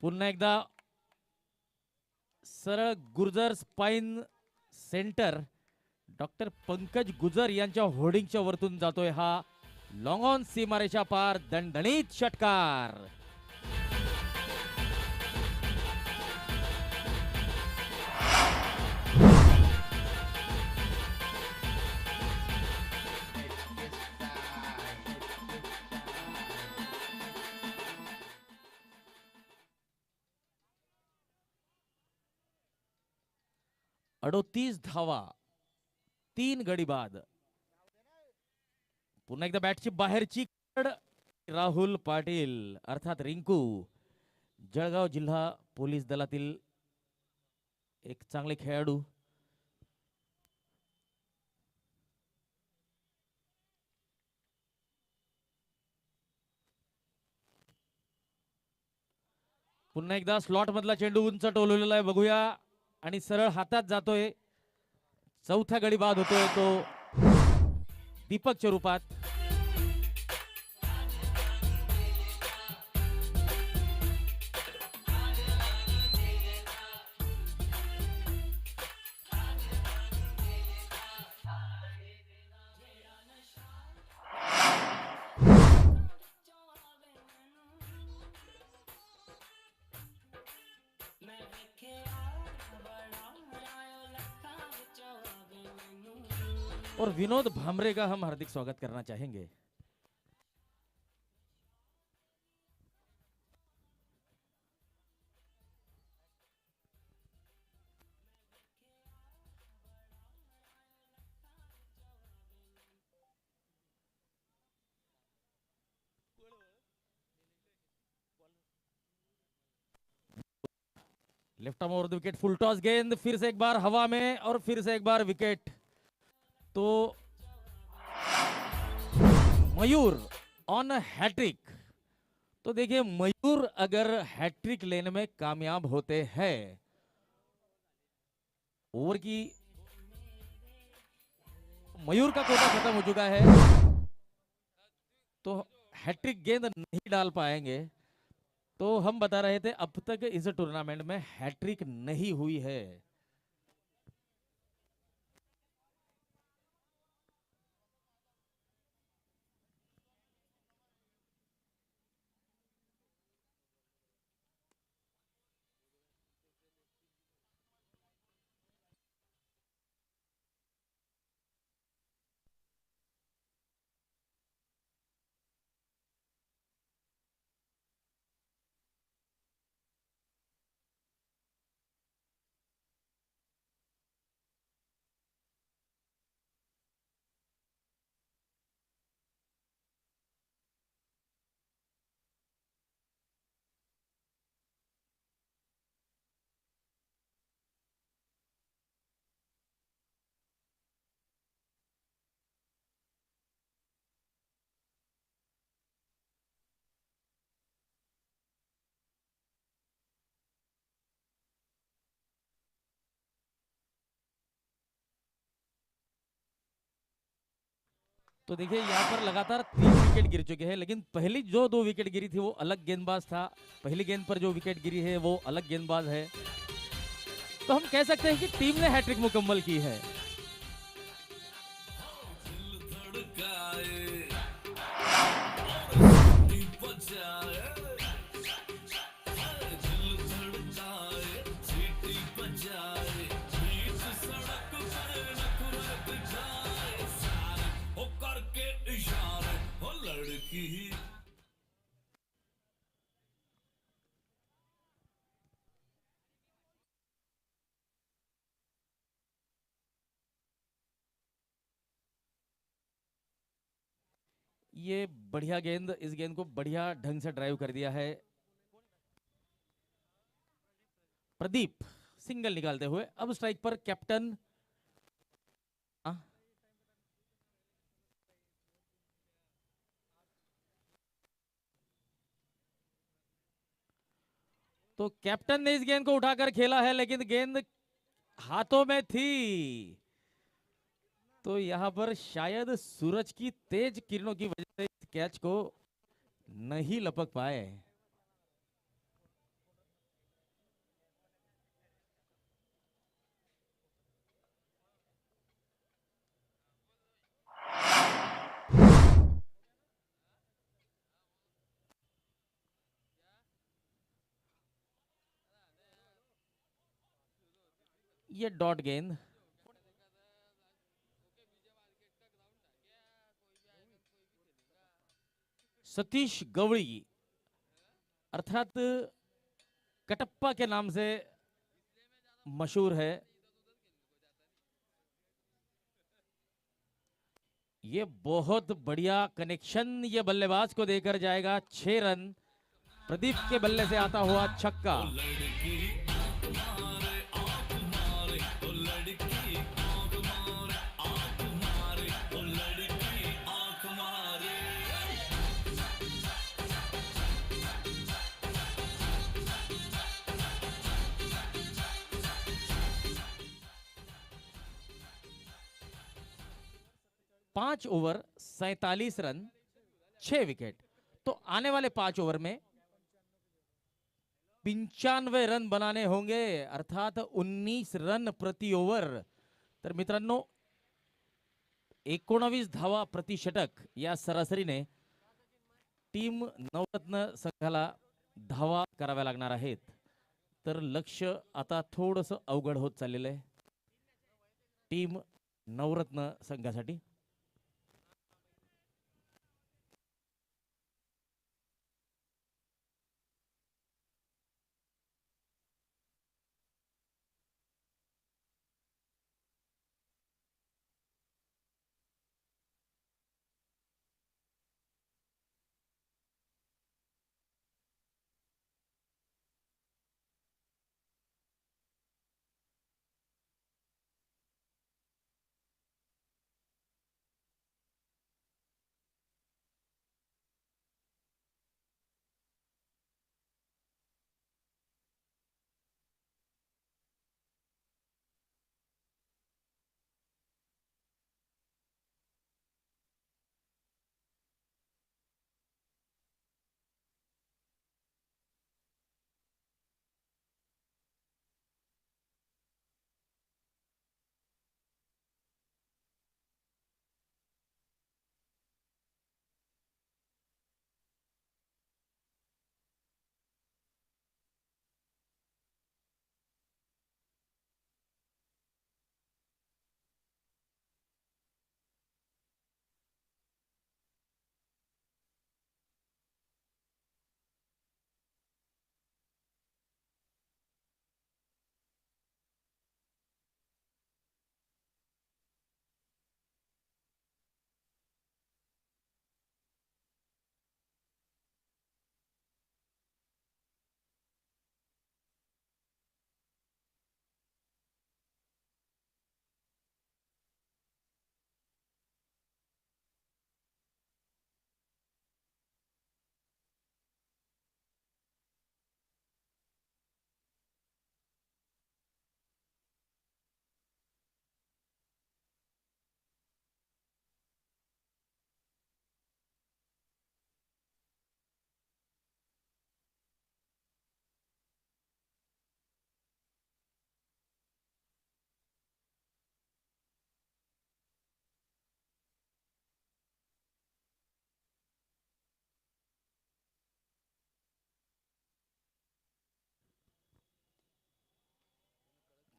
पुन्हा एकदा सरळ Gurjar spine centre doctor Pankaj गुजर यांच्या होर्डिंगच्या वरतून जातोय हा लॉंग ऑन सीमारेच्या पार दणदणीत षटकार. अडोतीस धावा 3 गडी बाद. पुन्हा एकदा बॅटची बाहेरची कड. राहुल पाटील अर्थात रिंकू जळगाव जिल्हा पोलीस दलातील एक चांगले खेळाडू. पुन्हा एकदा स्लॉट मधला चेंडू उंच टोलवलेला आहे बघूया आणि सरळ हातात जातोय. चौथा गडी बाद होतोय तो दीपकच्या रूपात. और विनोद भामरे का हम हार्दिक स्वागत करना चाहेंगे. Left arm over the wicket. Full toss गेंद फिर से एक बार हवा में और फिर से एक बार विकेट. तो मयूर ऑन हैट्रिक. तो देखिए मयूर अगर हैट्रिक लेने में कामयाब होते हैं, ओवर की मयूर का कोटा खत्म हो चुका है तो हैट्रिक गेंद नहीं डाल पाएंगे. तो हम बता रहे थे अब तक इस टूर्नामेंट में हैट्रिक नहीं हुई है. तो देखिए यहाँ पर लगातार 3 विकेट गिर चुके हैं, लेकिन पहली जो 2 विकेट गिरी थी वो अलग गेंदबाज था। पहली गेंद पर जो विकेट गिरी है वो अलग गेंदबाज है। तो हम कह सकते हैं कि टीम ने हैट्रिक मुकम्मल की है। ये बढ़िया गेंद, इस गेंद को बढ़िया ढंग से ड्राइव कर दिया है प्रदीप, सिंगल निकालते हुए। अब स्ट्राइक पर कैप्टन तो कैप्टन ने इस गेंद को उठाकर खेला है, लेकिन गेंद हाथों में थी। तो यहां पर शायद सूरज की तेज किरणों की वजह से इस कैच को नहीं लपक पाए। ये डॉट गेंद। सतीश गवड़ी अर्थात कटप्पा के नाम से मशहूर है। ये बहुत बढ़िया कनेक्शन ये बल्लेबाज को देकर जाएगा। 6 रन प्रदीप के बल्ले से आता हुआ छक्का। पांच ओवर 47 रन 6 विकेट। तो आने वाले 5 ओवर में 95 रन बनाने होंगे, अर्थात 19 रन प्रति ओव्हर। तर मित्रांनो 19 धावा प्रति षटक या सरासरीने टीम नवरत्न संघाला धावा कराव्या लागणार आहेत। तर लक्ष आता थोडंसं अवघड होत चाललेलं आहे टीम नवरत्न संघासाठी।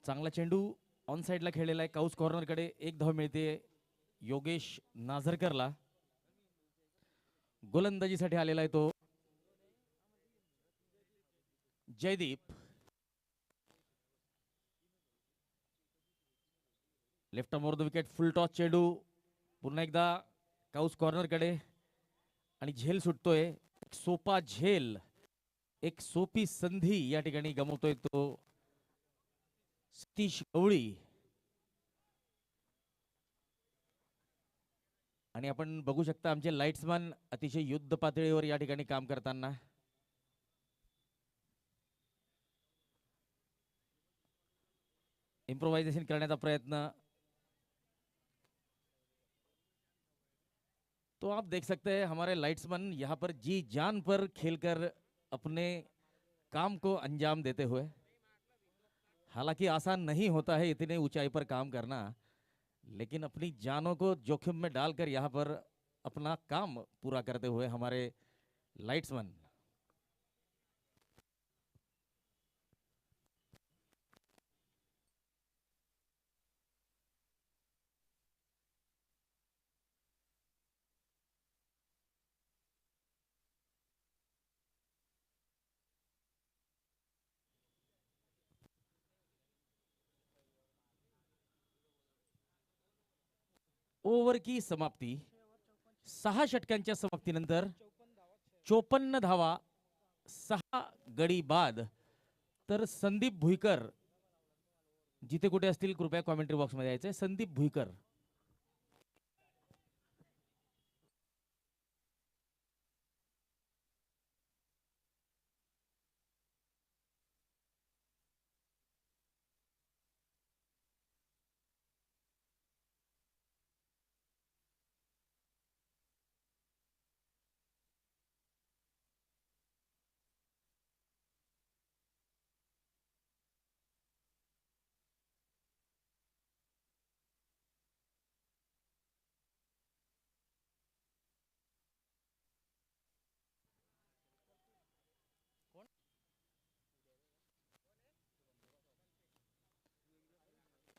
चांगला चेंडू ऑन साइडला खेळलेला आहे. काऊस कॉर्नरकडे एक धाव मिळते योगेश नाझरकरला. गोलंदाजीसाठी आलेला आहे तो Jaydeep. Left off the wicket full toss चेंडू पुन्हा एकदा काऊस कॉर्नरकडे आणि झेल सुटतोय. एक सोपा झेल, एक सोपी संधी या ठिकाणी गमवतोय तो सतीश गवळी. आणि आपण बघू शकता आमचे लाईट्समॅन अतिशय युद्ध पातळीवर या ठिकाणी काम करताना. इम्प्रोवायझेशन करण्याचा प्रयत्न तो आप देख सकते हैं. हमारे लाइट्समैन यहाँ पर जी जान पर खेलकर अपने काम को अंजाम देते हुए. हालांकि आसान नहीं होता है इतने ऊंचाई पर काम करना, लेकिन अपनी जानों को जोखिम में डालकर यहाँ पर अपना काम पूरा करते हुए हमारे लाइट्समैन. ओव्हर की समाप्ती. 6 षटकांच्या समाप्तीनंतर 54 धावा, 6 गडी बाद. तर संदीप भुईकर जिथे कुठे असतील कृपया कॉमेंट्री बॉक्स मध्ये यायचंय. संदीप भुईकर.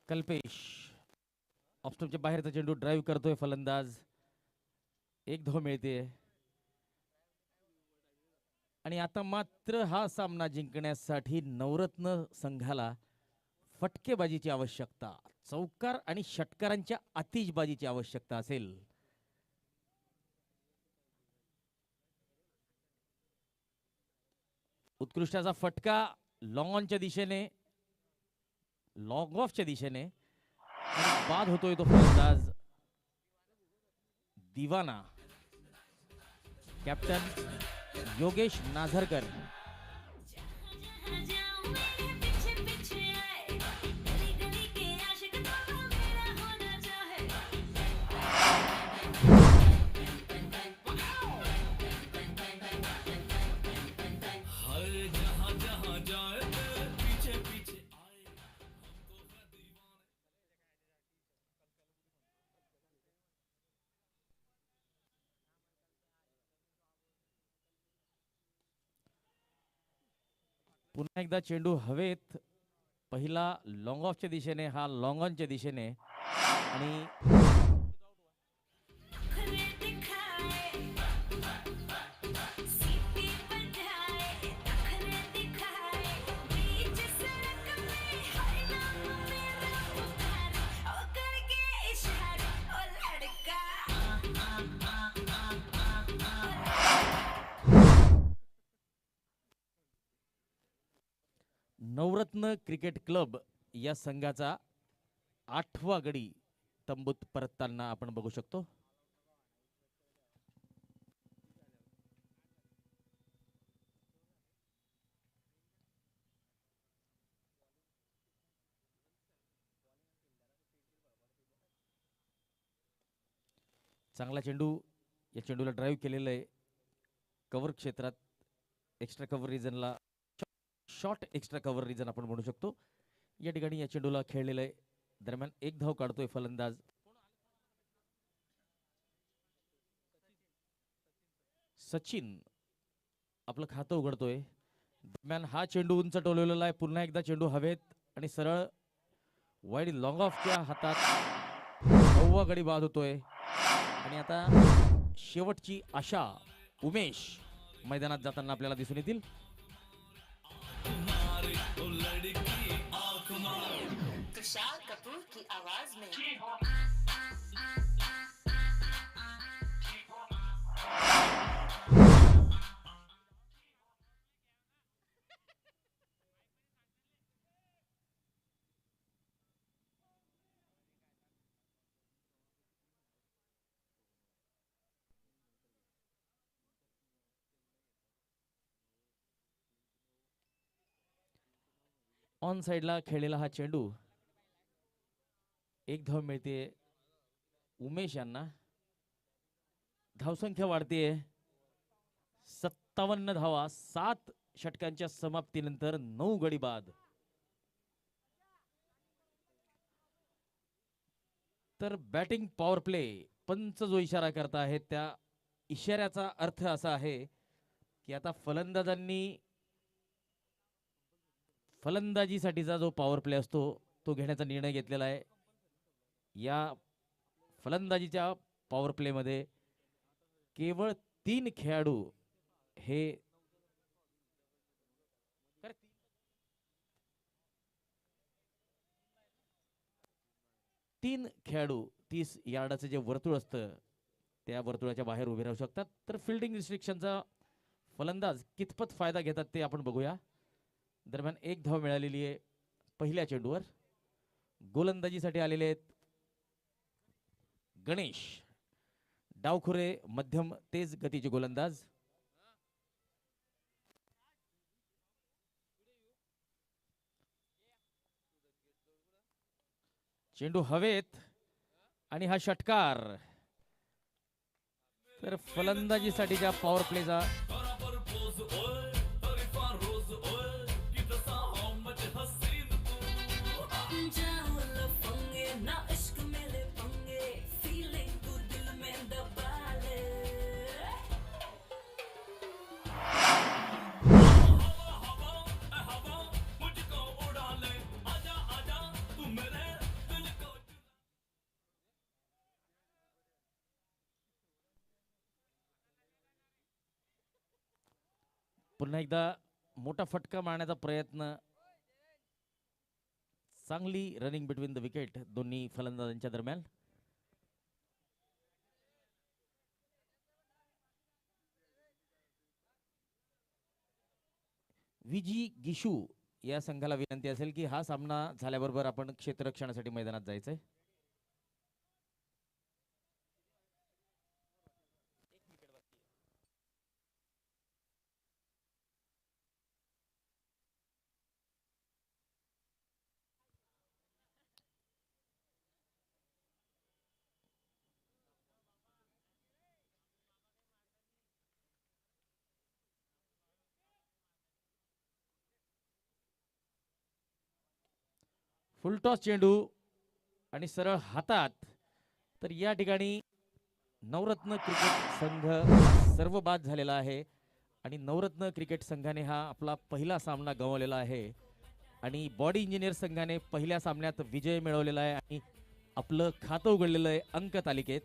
कल्पेश ऑफस्टॉपच्या बाहेरचा चेंडू ड्राईव्ह करतोय फलंदाज. एक धाव मिळते. आणि आता मात्र हा सामना जिंकण्यासाठी नवरत्न संघाला फटकेबाजीची आवश्यकता, चौकार आणि षटकारांच्या आतिषबाजीची आवश्यकता असेल. उत्कृष्टाचा फटका लॉंग ऑनच्या दिशेने, लॉंग ऑफच्या दिशेने. आणि बाद होतोय तो फलंदाज दिवाना. कॅप्टन योगेश नाझरकर. हाय जहाँ जहाँ जाए तेरे पीछे पीछे आए, हमको है दीवाने. पुन्हा एकदा चेंडू हवेत. पहिला लॉंग ऑफच्या दिशेने, हा लॉंग ऑनच्या दिशेने. आणि नवरत्न क्रिकेट क्लब या संघाचा 8वा गडी तंबूत परतताना आपण बघू शकतो. चांगला चेंडू. या चेंडूला ड्राईव्ह केलेलं आहे कव्हर क्षेत्रात. एक्स्ट्रा कव्हर रिजनला, शॉर्ट एक्स्ट्रा कव्हर रिजन आपण म्हणू शकतो. या ठिकाणी या चेंडूला खेळलेलं आहे. दरम्यान एक धाव काढतोय फलंदाज सचिन. आपलं खातं उघडतोय. दरम्यान हा चेंडू उंच टोलवलेला आहे. पुन्हा एकदा चेंडू हवेत आणि सरळ वाईड लॉंग ऑफच्या हातात 9वा गडी बाद होतोय आणि आता शेवटची आशा उमेश मैदानात जाताना आपल्याला दिसून येतील. तुषार कपूर की आवाज में ऑन साइडला खेळलेला हा चेंडू एक धाव मिळते उमेश यांना. धावसंख्या वाढते 57 धावा. 7 षटकांच्या समाप्तीनंतर 9 गडी बाद. तर बॅटिंग पॉवर प्ले पंच जो इशारा करता आहेत त्या इशाऱ्याचा अर्थ असा आहे की आता फलंदाजांनी फलंदाजीसाठीचा जो पॉवर प्ले असतो तो घेण्याचा निर्णय घेतलेला आहे. या फलंदाजीच्या पॉवर प्ले मध्ये केवळ 3 खेळाडू हे 30 यार्डाचे जे वर्तुळ असतं त्या वर्तुळाच्या बाहेर उभे राहू शकतात. तर फिल्डिंग रिस्ट्रिक्शनचा फलंदाज कितपत फायदा घेतात ते आपण बघूया. दरम्यान 1 धाव मिळालेली आहे पहिल्या चेंडूवर. गोलंदाजीसाठी आलेले आहेत गणेश, डावखुरे मध्यम तेज गतीचे गोलंदाज. चेंडू हवेत आणि हा षटकार. तर फलंदाजीसाठीच्या पॉवर प्लेचा पुन्हा एकदा मोठा फटका मारण्याचा प्रयत्न. चांगली रनिंग बिटवीन द विकेट दोन्ही फलंदाजांच्या दरम्यान. विजी गिशू या संघाला विनंती असेल की हा सामना झाल्याबरोबर आपण क्षेत्ररक्षणासाठी मैदानात जायचंय. फुलटॉस चेंडू आणि सरळ हातात. तर या ठिकाणी नवरत्न क्रिकेट संघ सर्व बाद झालेला आहे आणि नवरत्न क्रिकेट संघाने हा आपला पहिला सामना गमावलेला आहे आणि बॉडी इंजिनियर संघाने पहिल्या सामन्यात विजय मिळवलेला आहे आणि आपलं खातं उघडलेलं आहे अंक तालिकेत.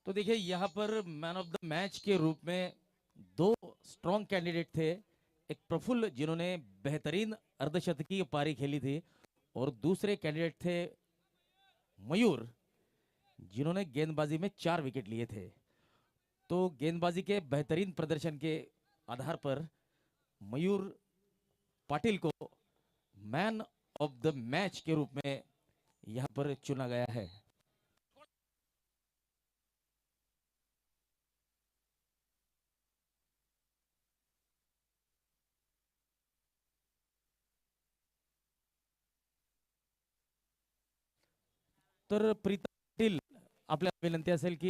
तो देखिए यहाँ पर मैन ऑफ द मैच के रूप में दो स्ट्रॉन्ग कैंडिडेट थे। एक प्रफुल्ल जिन्होंने बेहतरीन अर्धशतकीय पारी खेली थी, और दूसरे कैंडिडेट थे मयूर, जिन्होंने गेंदबाजी में 4 विकेट लिए थे। तो गेंदबाजी के बेहतरीन प्रदर्शन के आधार पर मयूर पाटिल को मैन ऑफ द मैच के रूप में यहाँ पर चुना गया है। तर प्रीतम पाटील, आपल्याला विनंती असेल की